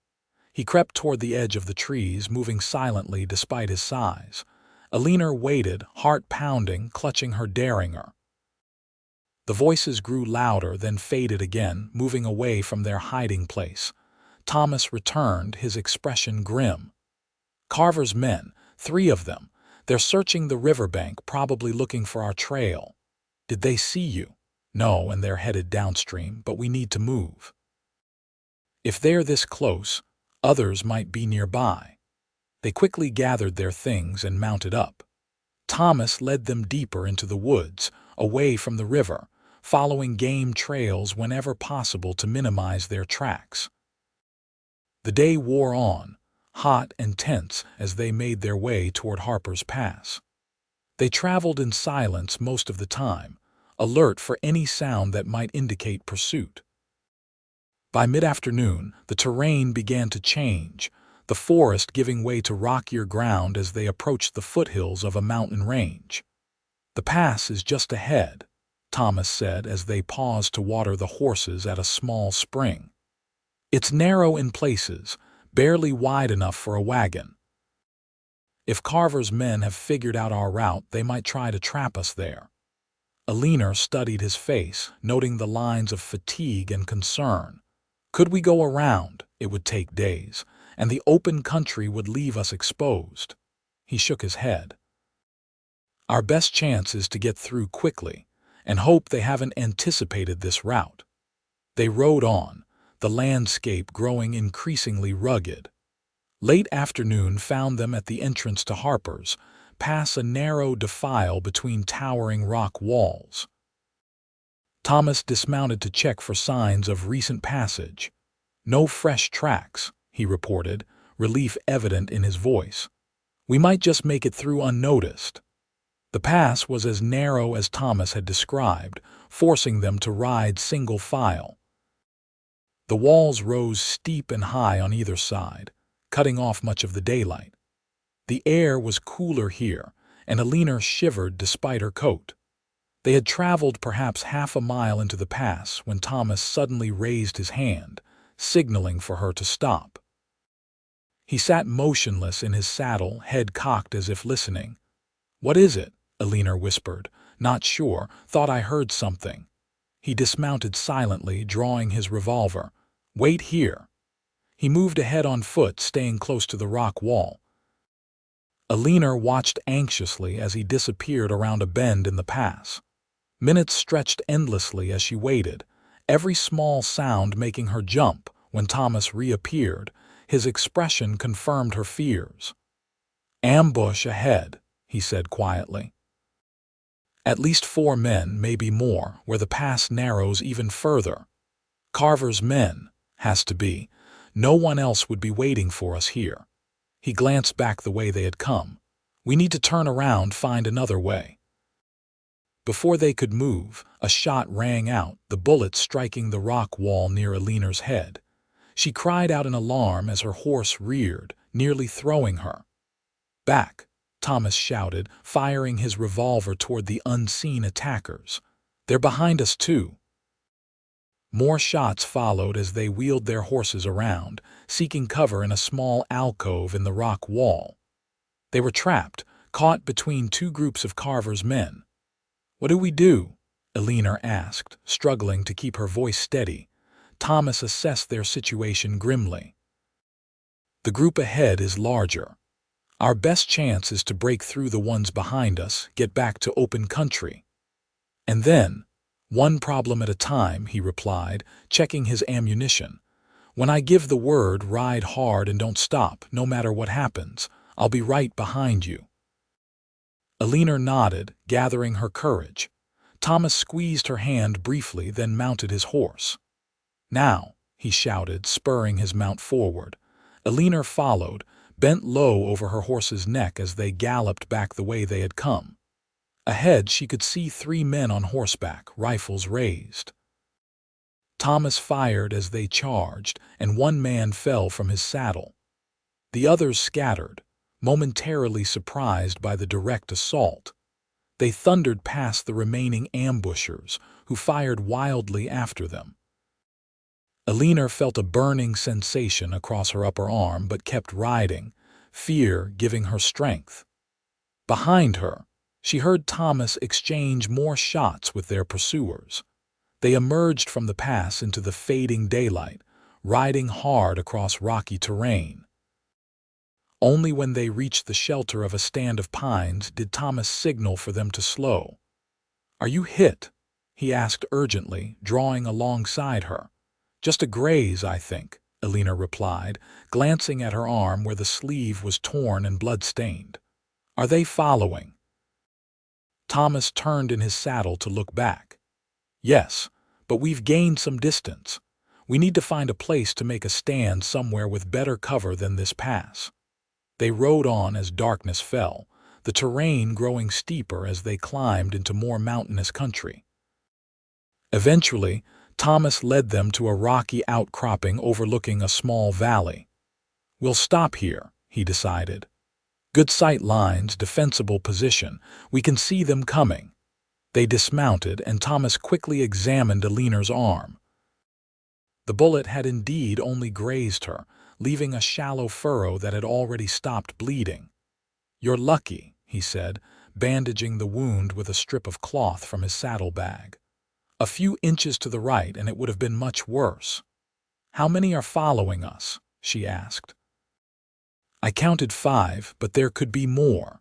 He crept toward the edge of the trees, moving silently despite his size. Eleanor waited, heart pounding, clutching her derringer. The voices grew louder, then faded again, moving away from their hiding place. Thomas returned, his expression grim. "Carver's men, 3 of them. They're searching the riverbank, probably looking for our trail." "Did they see you?" "No, and they're headed downstream, but we need to move." "If they're this close, others might be nearby." They quickly gathered their things and mounted up. Thomas led them deeper into the woods, away from the river, following game trails whenever possible to minimize their tracks. The day wore on, hot and tense as they made their way toward Harper's Pass. They traveled in silence most of the time, alert for any sound that might indicate pursuit. By mid-afternoon, the terrain began to change, the forest giving way to rockier ground as they approached the foothills of a mountain range. "The pass is just ahead," Thomas said as they paused to water the horses at a small spring. "It's narrow in places, barely wide enough for a wagon. If Carver's men have figured out our route, they might try to trap us there." Eleanor studied his face, noting the lines of fatigue and concern. Could we go around? It would take days, and the open country would leave us exposed. He shook his head. Our best chance is to get through quickly, and hope they haven't anticipated this route. They rode on, the landscape growing increasingly rugged. Late afternoon found them at the entrance to Harper's, past a narrow defile between towering rock walls. Thomas dismounted to check for signs of recent passage. No fresh tracks, he reported, relief evident in his voice. We might just make it through unnoticed. The pass was as narrow as Thomas had described, forcing them to ride single file. The walls rose steep and high on either side, cutting off much of the daylight. The air was cooler here, and Eleanor shivered despite her coat. They had traveled perhaps half a mile into the pass when Thomas suddenly raised his hand, signaling for her to stop. He sat motionless in his saddle, head cocked as if listening. "What is it?" Eleanor whispered. "Not sure. Thought I heard something." He dismounted silently, drawing his revolver. "Wait here." He moved ahead on foot, staying close to the rock wall. Eleanor watched anxiously as he disappeared around a bend in the pass. Minutes stretched endlessly as she waited, every small sound making her jump. When Thomas reappeared, his expression confirmed her fears. "Ambush ahead," he said quietly. "At least 4 men, maybe more, where the pass narrows even further. Carver's men, has to be. No one else would be waiting for us here." He glanced back the way they had come. "We need to turn around, find another way." Before they could move, a shot rang out, the bullet striking the rock wall near Eleanor's head. She cried out in alarm as her horse reared, nearly throwing her. "Back!" Thomas shouted, firing his revolver toward the unseen attackers. "They're behind us too." More shots followed as they wheeled their horses around, seeking cover in a small alcove in the rock wall. They were trapped, caught between 2 groups of Carver's men. "What do we do?" Eleanor asked, struggling to keep her voice steady. Thomas assessed their situation grimly. "The group ahead is larger. Our best chance is to break through the ones behind us, get back to open country. And then, one problem at a time," he replied, checking his ammunition. "When I give the word, ride hard and don't stop, no matter what happens. I'll be right behind you." Eleanor nodded, gathering her courage. Thomas squeezed her hand briefly, then mounted his horse. "Now," he shouted, spurring his mount forward. Eleanor followed, bent low over her horse's neck as they galloped back the way they had come. Ahead she could see 3 men on horseback, rifles raised. Thomas fired as they charged, and 1 man fell from his saddle. The others scattered, momentarily surprised by the direct assault. They thundered past the remaining ambushers, who fired wildly after them. Eleanor felt a burning sensation across her upper arm but kept riding, fear giving her strength. Behind her, she heard Thomas exchange more shots with their pursuers. They emerged from the pass into the fading daylight, riding hard across rocky terrain. Only when they reached the shelter of a stand of pines did Thomas signal for them to slow. "Are you hit?" he asked urgently, drawing alongside her. "Just a graze, I think," Eleanor replied, glancing at her arm where the sleeve was torn and blood-stained. "Are they following?" Thomas turned in his saddle to look back. "Yes, but we've gained some distance. We need to find a place to make a stand somewhere with better cover than this pass." They rode on as darkness fell, the terrain growing steeper as they climbed into more mountainous country. Eventually, Thomas led them to a rocky outcropping overlooking a small valley. "We'll stop here," he decided. "Good sight lines, defensible position. We can see them coming." They dismounted, and Thomas quickly examined Eleanor's arm. The bullet had indeed only grazed her, leaving a shallow furrow that had already stopped bleeding. "You're lucky," he said, bandaging the wound with a strip of cloth from his saddlebag. "A few inches to the right and it would have been much worse." "How many are following us?" she asked. "I counted 5, but there could be more."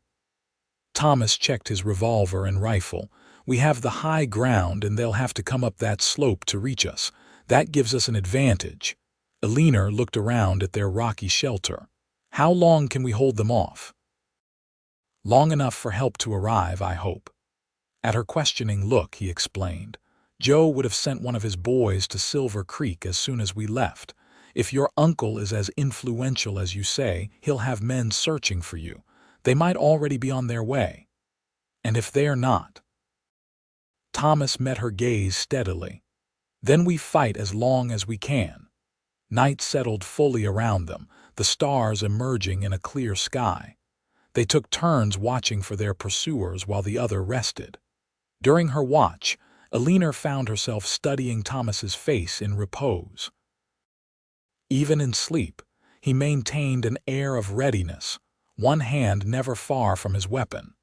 Thomas checked his revolver and rifle. "We have the high ground and they'll have to come up that slope to reach us. That gives us an advantage." Eleanor looked around at their rocky shelter. "How long can we hold them off?" "Long enough for help to arrive, I hope." At her questioning look, he explained, "Joe would have sent one of his boys to Silver Creek as soon as we left. If your uncle is as influential as you say, he'll have men searching for you. They might already be on their way. And if they're not?" Thomas met her gaze steadily. "Then we fight as long as we can." Night settled fully around them, the stars emerging in a clear sky. They took turns watching for their pursuers while the other rested. During her watch, Eleanor found herself studying Thomas's face in repose. Even in sleep, he maintained an air of readiness, one hand never far from his weapon.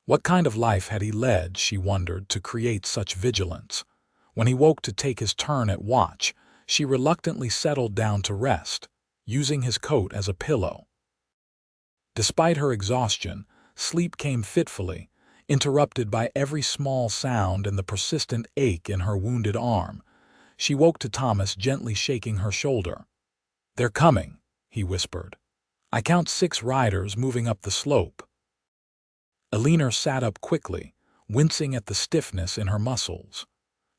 What kind of life had he led, she wondered, to create such vigilance? When he woke to take his turn at watch, she reluctantly settled down to rest, using his coat as a pillow. Despite her exhaustion, sleep came fitfully, interrupted by every small sound and the persistent ache in her wounded arm. She woke to Thomas gently shaking her shoulder. "They're coming," he whispered. "I count 6 riders moving up the slope." Eleanor sat up quickly, wincing at the stiffness in her muscles.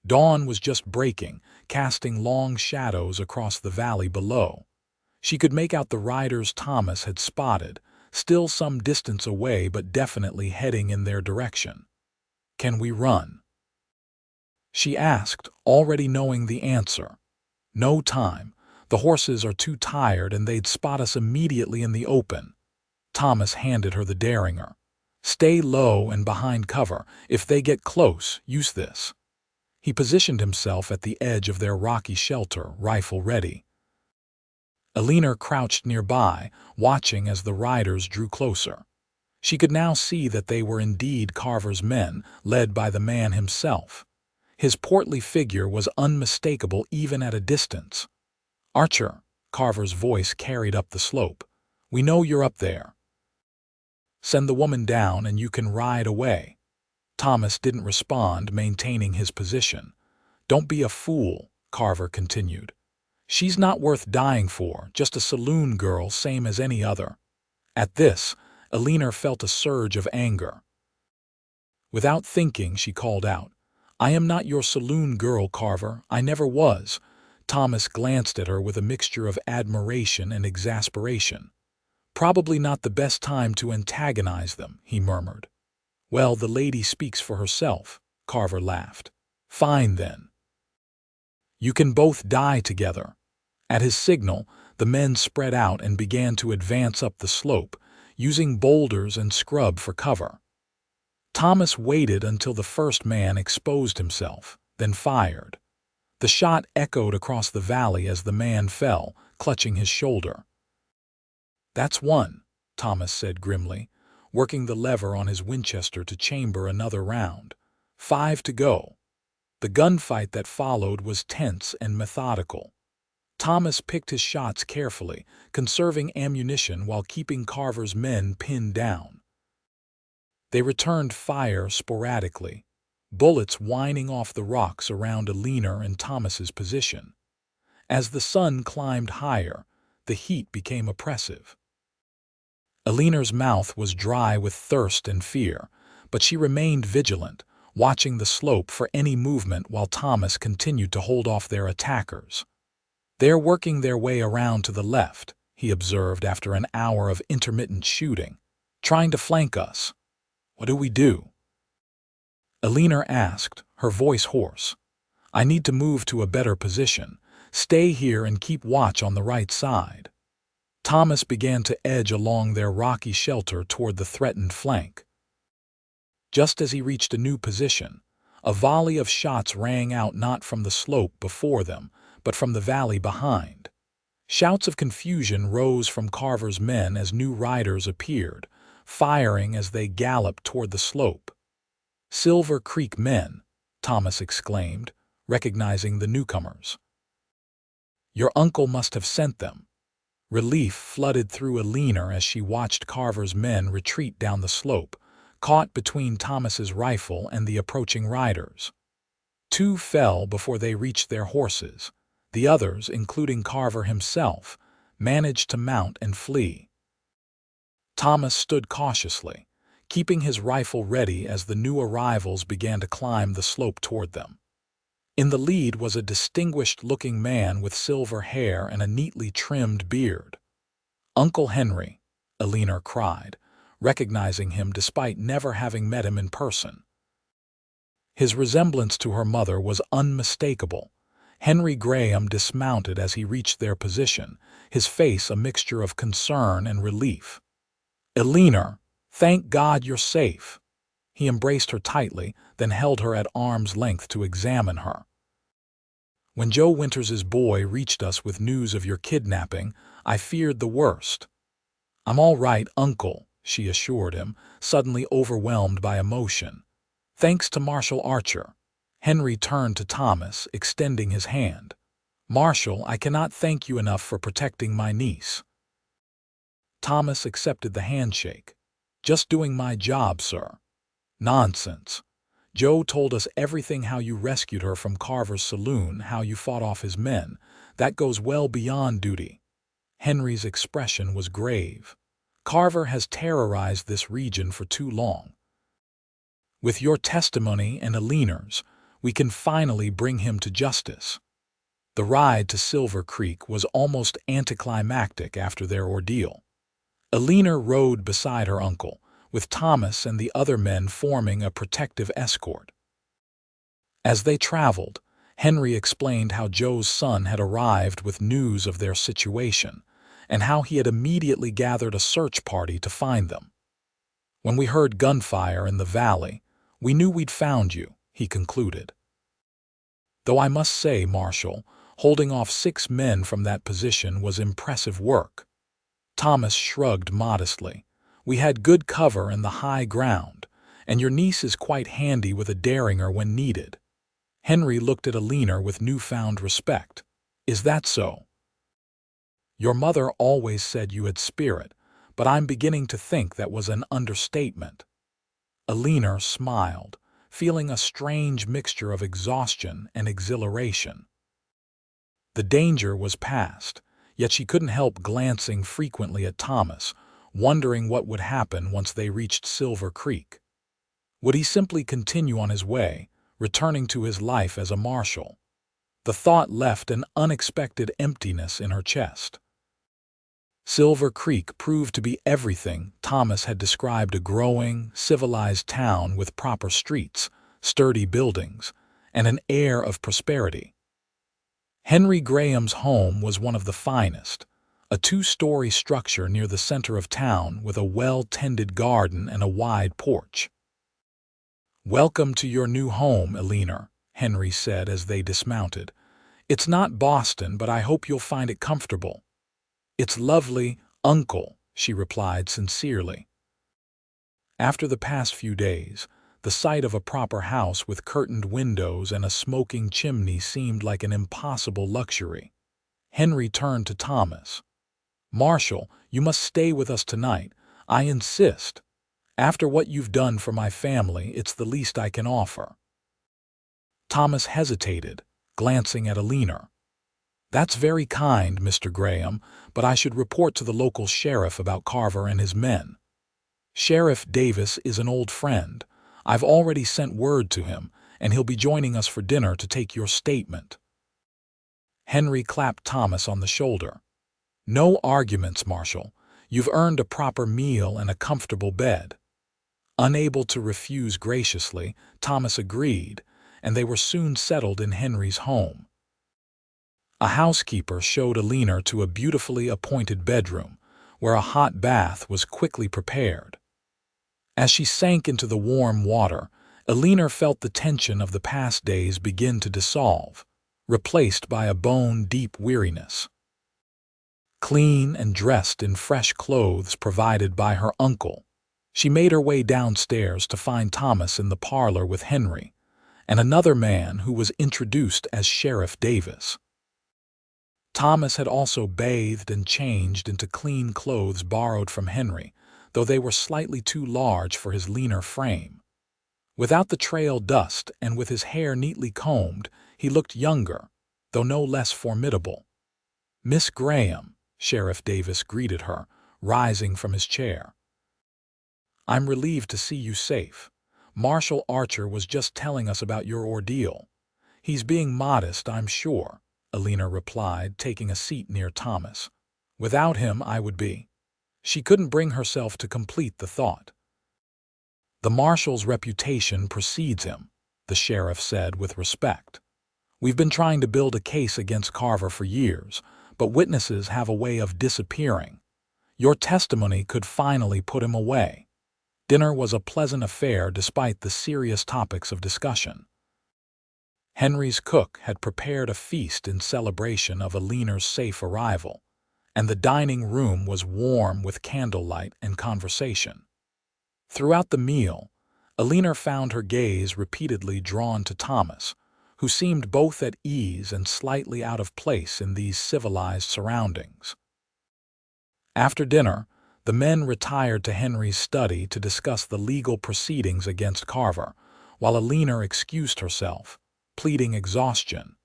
Dawn was just breaking, casting long shadows across the valley below. She could make out the riders Thomas had spotted, still some distance away but definitely heading in their direction. "Can we run?" she asked, already knowing the answer. "No time. The horses are too tired and they'd spot us immediately in the open." Thomas handed her the derringer. "Stay low and behind cover. If they get close, use this." He positioned himself at the edge of their rocky shelter, rifle ready. Eleanor crouched nearby, watching as the riders drew closer. She could now see that they were indeed Carver's men, led by the man himself. His portly figure was unmistakable even at a distance. "Archer," Carver's voice carried up the slope. "We know you're up there. Send the woman down and you can ride away." Thomas didn't respond, maintaining his position. "Don't be a fool," Carver continued. "She's not worth dying for, just a saloon girl same as any other." At this, Eleanor felt a surge of anger. Without thinking, she called out, "I am not your saloon girl, Carver. I never was." Thomas glanced at her with a mixture of admiration and exasperation. "Probably not the best time to antagonize them," he murmured. "Well, the lady speaks for herself," Carver laughed. "Fine, then. You can both die together." At his signal, the men spread out and began to advance up the slope, using boulders and scrub for cover. Thomas waited until the first man exposed himself, then fired. The shot echoed across the valley as the man fell, clutching his shoulder. "That's one," Thomas said grimly, working the lever on his Winchester to chamber another round. 5 to go. The gunfight that followed was tense and methodical. Thomas picked his shots carefully, conserving ammunition while keeping Carver's men pinned down. They returned fire sporadically, bullets whining off the rocks around Eleanor and Thomas's position. As the sun climbed higher, the heat became oppressive. Eleanor's mouth was dry with thirst and fear, but she remained vigilant, watching the slope for any movement while Thomas continued to hold off their attackers. "They're working their way around to the left," he observed after an hour of intermittent shooting, "trying to flank us." "What do we do?" Eleanor asked, her voice hoarse. "I need to move to a better position. Stay here and keep watch on the right side." Thomas began to edge along their rocky shelter toward the threatened flank. Just as he reached a new position, a volley of shots rang out not from the slope before them, but from the valley behind. Shouts of confusion rose from Carver's men as new riders appeared, firing as they galloped toward the slope. "Silver Creek men," Thomas exclaimed, recognizing the newcomers. "Your uncle must have sent them." Relief flooded through Eleanor as she watched Carver's men retreat down the slope, caught between Thomas's rifle and the approaching riders. Two fell before they reached their horses. The others, including Carver himself, managed to mount and flee. Thomas stood cautiously, keeping his rifle ready as the new arrivals began to climb the slope toward them. In the lead was a distinguished-looking man with silver hair and a neatly trimmed beard. "Uncle Henry," Eleanor cried, recognizing him despite never having met him in person. His resemblance to her mother was unmistakable. Henry Graham dismounted as he reached their position, his face a mixture of concern and relief. "Eleanor, thank God you're safe." He embraced her tightly, then held her at arm's length to examine her. "When Joe Winters's boy reached us with news of your kidnapping, I feared the worst." "I'm all right, Uncle," she assured him, suddenly overwhelmed by emotion. "Thanks to Marshal Archer." Henry turned to Thomas, extending his hand. "Marshal, I cannot thank you enough for protecting my niece." Thomas accepted the handshake. "Just doing my job, sir." "Nonsense. Joe told us everything, how you rescued her from Carver's saloon, how you fought off his men. That goes well beyond duty." Henry's expression was grave. "Carver has terrorized this region for too long. With your testimony and Eleanor's, we can finally bring him to justice." The ride to Silver Creek was almost anticlimactic after their ordeal. Eleanor rode beside her uncle, with Thomas and the other men forming a protective escort. As they traveled, Henry explained how Joe's son had arrived with news of their situation, and how he had immediately gathered a search party to find them. "When we heard gunfire in the valley, we knew we'd found you," he concluded. "Though I must say, Marshal, holding off 6 men from that position was impressive work." Thomas shrugged modestly. "We had good cover in the high ground, and your niece is quite handy with a derringer when needed." Henry looked at Eleanor with newfound respect. "Is that so?" "Your mother always said you had spirit, but I'm beginning to think that was an understatement." Eleanor smiled, feeling a strange mixture of exhaustion and exhilaration. The danger was past, yet she couldn't help glancing frequently at Thomas, wondering what would happen once they reached Silver Creek. Would he simply continue on his way, returning to his life as a marshal? The thought left an unexpected emptiness in her chest. Silver Creek proved to be everything Thomas had described: a growing, civilized town with proper streets, sturdy buildings, and an air of prosperity. Henry Graham's home was one of the finest, a 2-story structure near the center of town with a well-tended garden and a wide porch. "Welcome to your new home, Eleanor," Henry said as they dismounted. "It's not Boston, but I hope you'll find it comfortable." "It's lovely, Uncle," she replied sincerely. After the past few days, the sight of a proper house with curtained windows and a smoking chimney seemed like an impossible luxury. Henry turned to Thomas. "Marshal, you must stay with us tonight. I insist. After what you've done for my family, it's the least I can offer." Thomas hesitated, glancing at Eleanor. "That's very kind, Mr. Graham, but I should report to the local sheriff about Carver and his men." "Sheriff Davis is an old friend. I've already sent word to him, and he'll be joining us for dinner to take your statement." Henry clapped Thomas on the shoulder. "No arguments, Marshal. You've earned a proper meal and a comfortable bed." Unable to refuse graciously, Thomas agreed, and they were soon settled in Henry's home. A housekeeper showed Eleanor to a beautifully appointed bedroom, where a hot bath was quickly prepared. As she sank into the warm water, Eleanor felt the tension of the past days begin to dissolve, replaced by a bone-deep weariness. Clean and dressed in fresh clothes provided by her uncle, She made her way downstairs to find Thomas in the parlor with Henry, and another man who was introduced as Sheriff Davis. Thomas had also bathed and changed into clean clothes borrowed from Henry, though they were slightly too large for his leaner frame. Without the trail dust and with his hair neatly combed, he looked younger, though no less formidable. "Miss Graham," Sheriff Davis greeted her, rising from his chair. "I'm relieved to see you safe. Marshal Archer was just telling us about your ordeal. He's being modest, I'm sure," Eleanor replied, taking a seat near Thomas. "Without him, I would be." She couldn't bring herself to complete the thought. "The marshal's reputation precedes him," the sheriff said with respect. "We've been trying to build a case against Carver for years, but witnesses have a way of disappearing. Your testimony could finally put him away." Dinner was a pleasant affair despite the serious topics of discussion. Henry's cook had prepared a feast in celebration of Eleanor's safe arrival, and the dining room was warm with candlelight and conversation. Throughout the meal, Eleanor found her gaze repeatedly drawn to Thomas, who seemed both at ease and slightly out of place in these civilized surroundings. After dinner, the men retired to Henry's study to discuss the legal proceedings against Carver, while Eleanor excused herself, pleading exhaustion.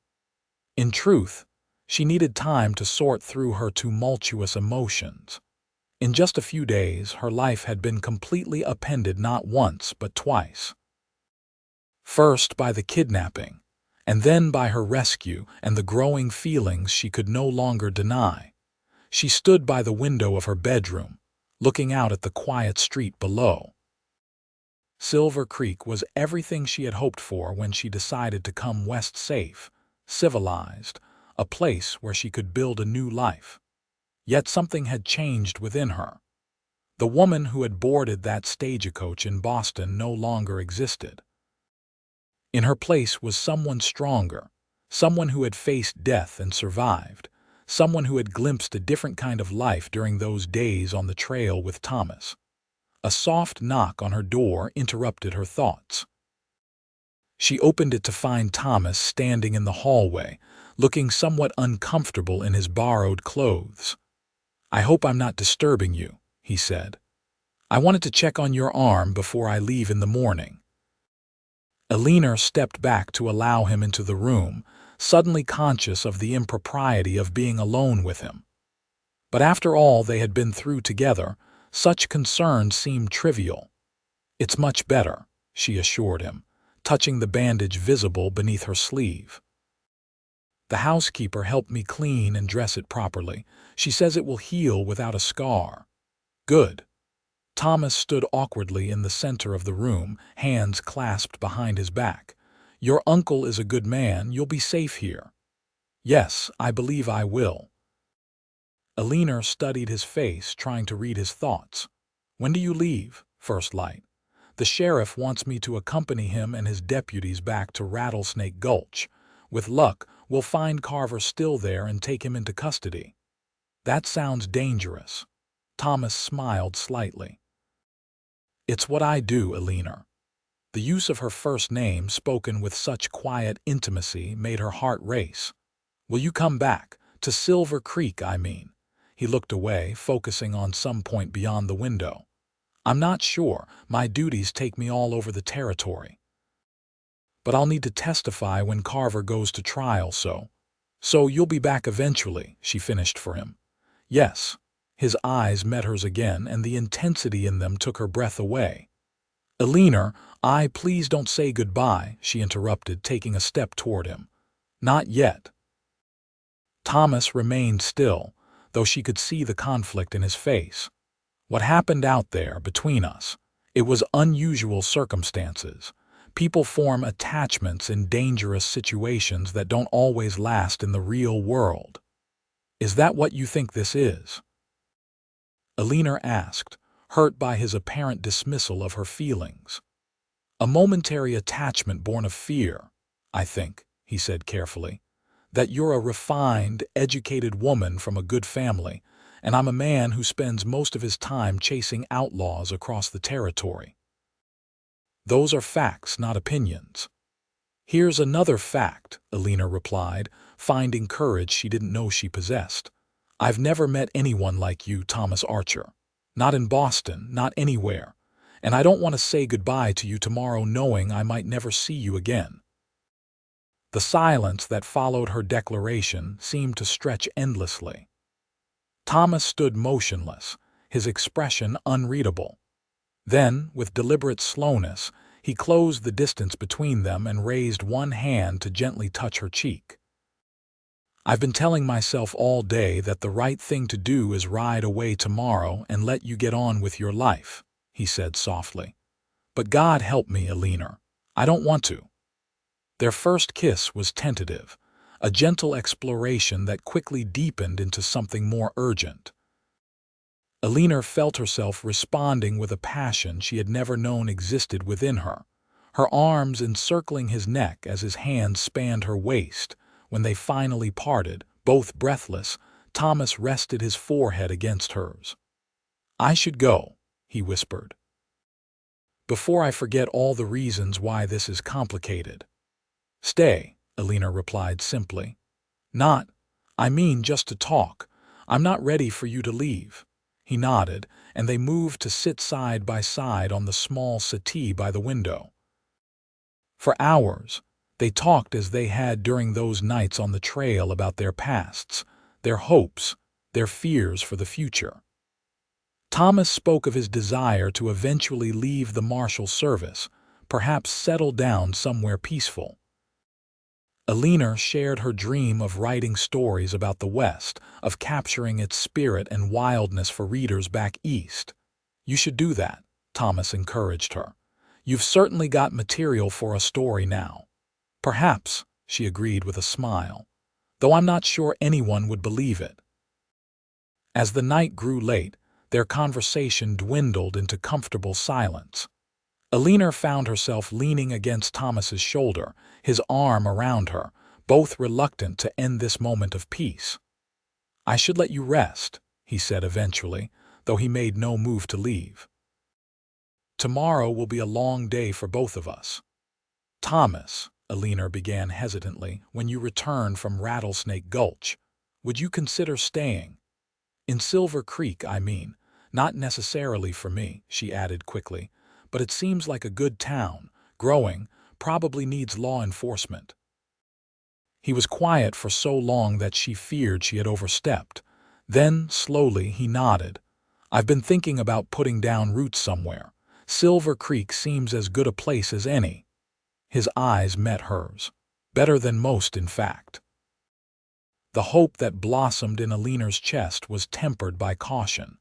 In truth, she needed time to sort through her tumultuous emotions. In just a few days, her life had been completely upended not once but twice. First by the kidnapping, and then by her rescue and the growing feelings she could no longer deny. She stood by the window of her bedroom, looking out at the quiet street below. Silver Creek was everything she had hoped for when she decided to come west safe, civilized, a place where she could build a new life. Yet something had changed within her. The woman who had boarded that stagecoach in Boston no longer existed. In her place was someone stronger, someone who had faced death and survived, someone who had glimpsed a different kind of life during those days on the trail with Thomas. A soft knock on her door interrupted her thoughts. She opened it to find Thomas standing in the hallway, looking somewhat uncomfortable in his borrowed clothes. "I hope I'm not disturbing you," he said. "I wanted to check on your arm before I leave in the morning." Eleanor stepped back to allow him into the room, suddenly conscious of the impropriety of being alone with him. But after all they had been through together, such concerns seemed trivial. "It's much better," she assured him, touching the bandage visible beneath her sleeve. "The housekeeper helped me clean and dress it properly. She says it will heal without a scar." "Good." Thomas stood awkwardly in the center of the room, hands clasped behind his back. "Your uncle is a good man. You'll be safe here." "Yes, I believe I will." Eleanor studied his face, trying to read his thoughts. "When do you leave, First Light?" "The sheriff wants me to accompany him and his deputies back to Rattlesnake Gulch. With luck, we'll find Carver still there and take him into custody." "That sounds dangerous." Thomas smiled slightly. "It's what I do, Eleanor." The use of her first name, spoken with such quiet intimacy, made her heart race. "Will you come back? To Silver Creek, I mean." He looked away, focusing on some point beyond the window. "I'm not sure. My duties take me all over the territory. But I'll need to testify when Carver goes to trial, So you'll be back eventually," she finished for him. "Yes." His eyes met hers again, and the intensity in them took her breath away. "Eleanor, please don't say goodbye," she interrupted, taking a step toward him. "Not yet." Thomas remained still, though she could see the conflict in his face. "What happened out there, between us? It was unusual circumstances. People form attachments in dangerous situations that don't always last in the real world." "Is that what you think this is?" Eleanor asked, hurt by his apparent dismissal of her feelings. "A momentary attachment born of fear, I think," he said carefully. "That you're a refined, educated woman from a good family, and I'm a man who spends most of his time chasing outlaws across the territory. Those are facts, not opinions. Here's another fact, Eleanor replied, finding courage she didn't know she possessed. I've never met anyone like you, Thomas Archer. Not in Boston, not anywhere. And I don't want to say goodbye to you tomorrow knowing I might never see you again. The silence that followed her declaration seemed to stretch endlessly. Thomas stood motionless, his expression unreadable. Then, with deliberate slowness, he closed the distance between them and raised one hand to gently touch her cheek. I've been telling myself all day that the right thing to do is ride away tomorrow and let you get on with your life, he said softly. But God help me, Eleanor. I don't want to. Their first kiss was tentative, a gentle exploration that quickly deepened into something more urgent. Eleanor felt herself responding with a passion she had never known existed within her, her arms encircling his neck as his hands spanned her waist. When they finally parted, both breathless, Thomas rested his forehead against hers. I should go, he whispered. Before I forget all the reasons why this is complicated. Stay, Eleanor replied simply. I mean just to talk. I'm not ready for you to leave. He nodded, and they moved to sit side by side on the small settee by the window. For hours, they talked as they had during those nights on the trail about their pasts, their hopes, their fears for the future. Thomas spoke of his desire to eventually leave the Marshal service, perhaps settle down somewhere peaceful. Eleanor shared her dream of writing stories about the West, of capturing its spirit and wildness for readers back east. You should do that, Thomas encouraged her. You've certainly got material for a story now. Perhaps, she agreed with a smile, though I'm not sure anyone would believe it. As the night grew late, their conversation dwindled into comfortable silence. Eleanor found herself leaning against Thomas's shoulder, his arm around her, both reluctant to end this moment of peace. I should let you rest, he said eventually, though he made no move to leave. Tomorrow will be a long day for both of us. Thomas, Eleanor began hesitantly, when you return from Rattlesnake Gulch, would you consider staying? In Silver Creek, I mean, not necessarily for me, she added quickly, but it seems like a good town, growing, probably needs law enforcement. He was quiet for so long that she feared she had overstepped. Then, slowly, he nodded. I've been thinking about putting down roots somewhere. Silver Creek seems as good a place as any. His eyes met hers. Better than most, in fact. The hope that blossomed in Eleanor's chest was tempered by caution.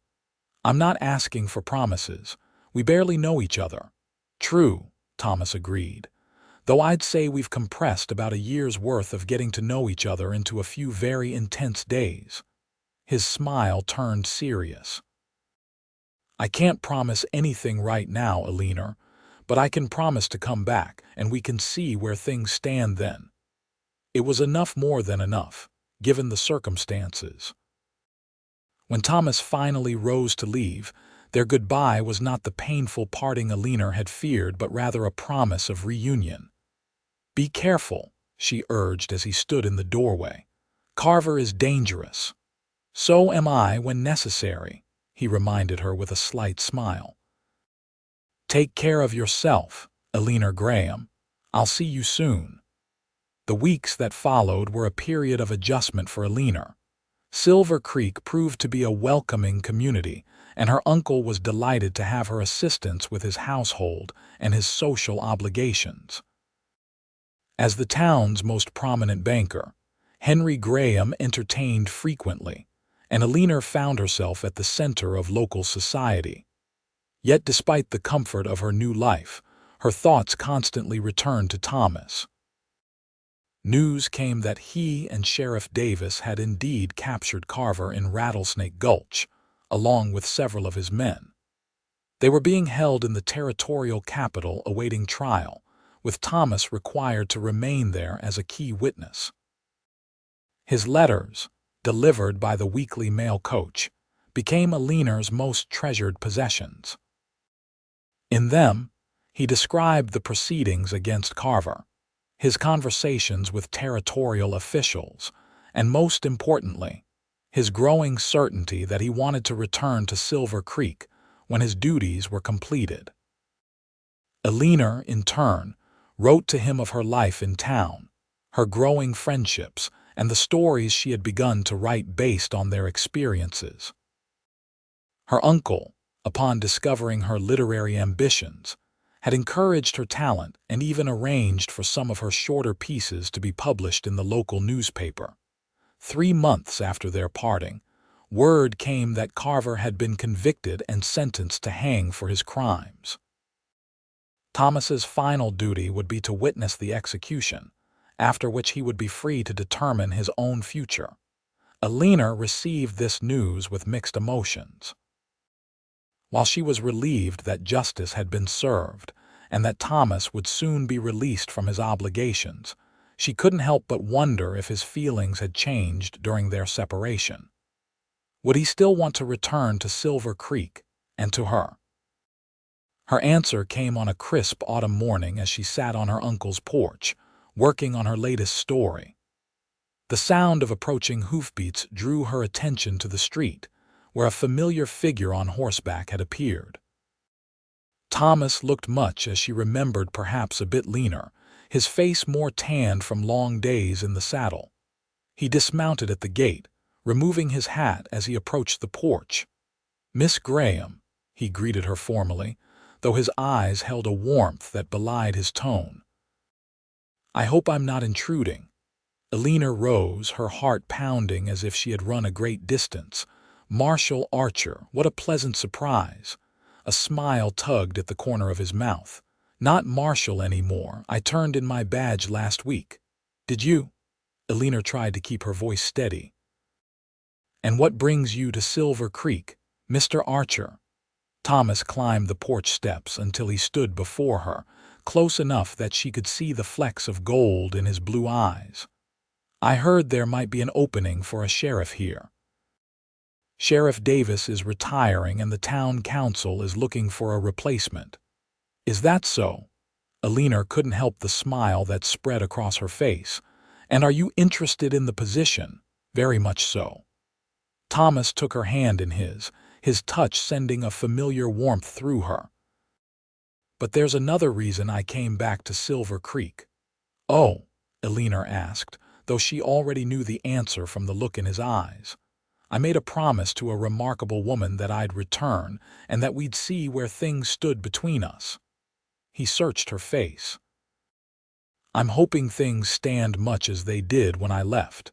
I'm not asking for promises. We barely know each other. True, Thomas agreed, though I'd say we've compressed about a year's worth of getting to know each other into a few very intense days. His smile turned serious. I can't promise anything right now, Eleanor, but I can promise to come back, and we can see where things stand then. It was enough, more than enough, given the circumstances. When Thomas finally rose to leave, their goodbye was not the painful parting Eleanor had feared, but rather a promise of reunion. Be careful, she urged as he stood in the doorway. Carver is dangerous. So am I when necessary, he reminded her with a slight smile. Take care of yourself, Eleanor Graham. I'll see you soon. The weeks that followed were a period of adjustment for Eleanor. Silver Creek proved to be a welcoming community, and her uncle was delighted to have her assistance with his household and his social obligations. As the town's most prominent banker, Henry Graham entertained frequently, and Eleanor found herself at the center of local society. Yet despite the comfort of her new life, her thoughts constantly returned to Thomas. News came that he and Sheriff Davis had indeed captured Carver in Rattlesnake Gulch, along with several of his men. They were being held in the territorial capital awaiting trial, with Thomas required to remain there as a key witness. His letters, delivered by the weekly mail coach, became Eleanor's most treasured possessions. In them, he described the proceedings against Carver, his conversations with territorial officials, and most importantly, his growing certainty that he wanted to return to Silver Creek when his duties were completed. Eleanor, in turn, wrote to him of her life in town, her growing friendships, and the stories she had begun to write based on their experiences. Her uncle, upon discovering her literary ambitions, had encouraged her talent and even arranged for some of her shorter pieces to be published in the local newspaper. 3 months after their parting, word came that Carver had been convicted and sentenced to hang for his crimes. Thomas's final duty would be to witness the execution, after which he would be free to determine his own future. Eleanor received this news with mixed emotions. While she was relieved that justice had been served and that Thomas would soon be released from his obligations, she couldn't help but wonder if his feelings had changed during their separation. Would he still want to return to Silver Creek and to her? Her answer came on a crisp autumn morning as she sat on her uncle's porch, working on her latest story. The sound of approaching hoofbeats drew her attention to the street, where a familiar figure on horseback had appeared. Thomas looked much as she remembered, perhaps a bit leaner, his face more tanned from long days in the saddle. He dismounted at the gate, removing his hat as he approached the porch. "Miss Graham," he greeted her formally, though his eyes held a warmth that belied his tone. "I hope I'm not intruding." Eleanor rose, her heart pounding as if she had run a great distance. "Marshal Archer, what a pleasant surprise." A smile tugged at the corner of his mouth. "Not Marshal anymore. I turned in my badge last week." "Did you?" Eleanor tried to keep her voice steady. "And what brings you to Silver Creek, Mr. Archer?" Thomas climbed the porch steps until he stood before her, close enough that she could see the flecks of gold in his blue eyes. "I heard there might be an opening for a sheriff here. Sheriff Davis is retiring and the town council is looking for a replacement." "Is that so?" Eleanor couldn't help the smile that spread across her face. "And are you interested in the position?" "Very much so." Thomas took her hand in his touch sending a familiar warmth through her. "But there's another reason I came back to Silver Creek." "Oh?" Eleanor asked, though she already knew the answer from the look in his eyes. "I made a promise to a remarkable woman that I'd return and that we'd see where things stood between us." He searched her face. "I'm hoping things stand much as they did when I left."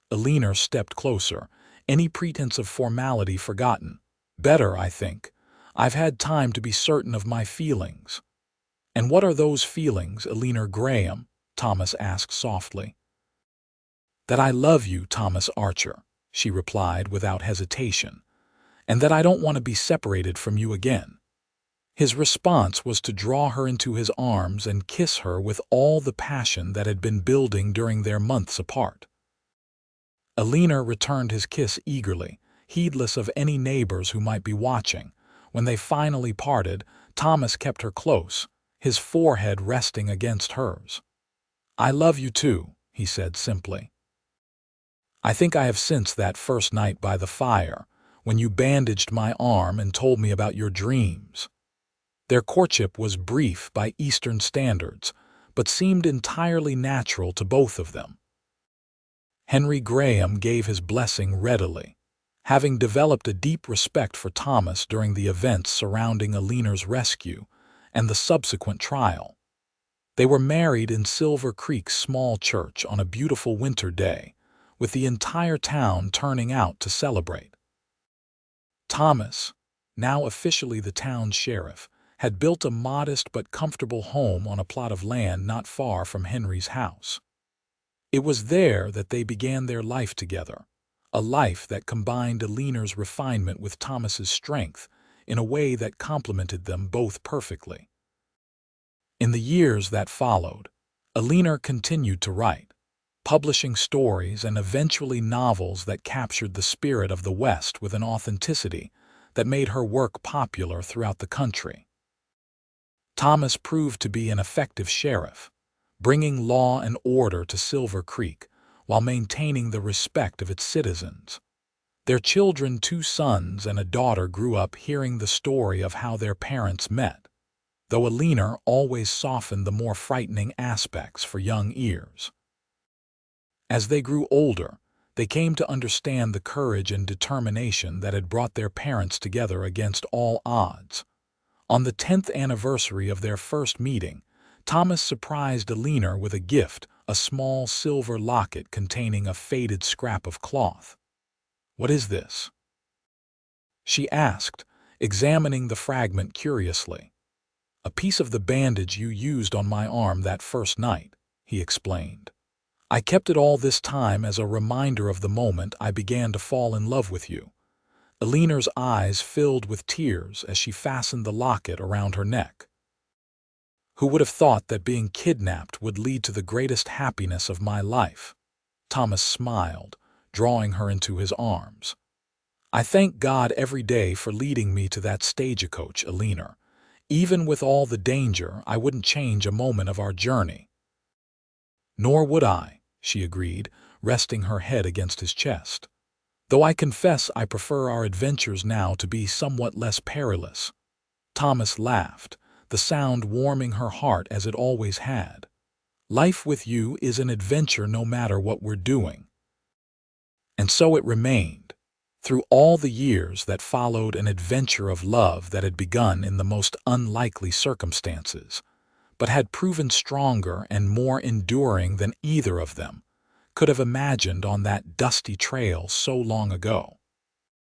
Eleanor stepped closer, any pretense of formality forgotten. "Better, I think. I've had time to be certain of my feelings." "And what are those feelings, Eleanor Graham?" Thomas asked softly. "That I love you, Thomas Archer," she replied without hesitation, "and that I don't want to be separated from you again." His response was to draw her into his arms and kiss her with all the passion that had been building during their months apart. Eleanor returned his kiss eagerly, heedless of any neighbors who might be watching. When they finally parted, Thomas kept her close, his forehead resting against hers. "I love you too," he said simply. "I think I have since that first night by the fire, when you bandaged my arm and told me about your dreams." Their courtship was brief by Eastern standards, but seemed entirely natural to both of them. Henry Graham gave his blessing readily, having developed a deep respect for Thomas during the events surrounding Eleanor's rescue and the subsequent trial. They were married in Silver Creek's small church on a beautiful winter day, with the entire town turning out to celebrate. Thomas, now officially the town's sheriff, had built a modest but comfortable home on a plot of land not far from Henry's house. It was there that they began their life together, a life that combined Eleanor's refinement with Thomas's strength in a way that complemented them both perfectly. In the years that followed, Eleanor continued to write, publishing stories and eventually novels that captured the spirit of the West with an authenticity that made her work popular throughout the country. Thomas proved to be an effective sheriff, bringing law and order to Silver Creek while maintaining the respect of its citizens. Their children, 2 sons and a daughter, grew up hearing the story of how their parents met, though Eleanor always softened the more frightening aspects for young ears. As they grew older, they came to understand the courage and determination that had brought their parents together against all odds. On the 10th anniversary of their first meeting, Thomas surprised Eleanor with a gift, a small silver locket containing a faded scrap of cloth. "What is this?" she asked, examining the fragment curiously. "A piece of the bandage you used on my arm that first night," he explained. "I kept it all this time as a reminder of the moment I began to fall in love with you." Eleanor's eyes filled with tears as she fastened the locket around her neck. "Who would have thought that being kidnapped would lead to the greatest happiness of my life?" Thomas smiled, drawing her into his arms. "I thank God every day for leading me to that stagecoach, Eleanor. Even with all the danger, I wouldn't change a moment of our journey." "Nor would I," she agreed, resting her head against his chest. "Though I confess I prefer our adventures now to be somewhat less perilous." Thomas laughed, the sound warming her heart as it always had. "Life with you is an adventure no matter what we're doing." And so it remained. Through all the years that followed, an adventure of love that had begun in the most unlikely circumstances, but had proven stronger and more enduring than either of them could have imagined on that dusty trail so long ago.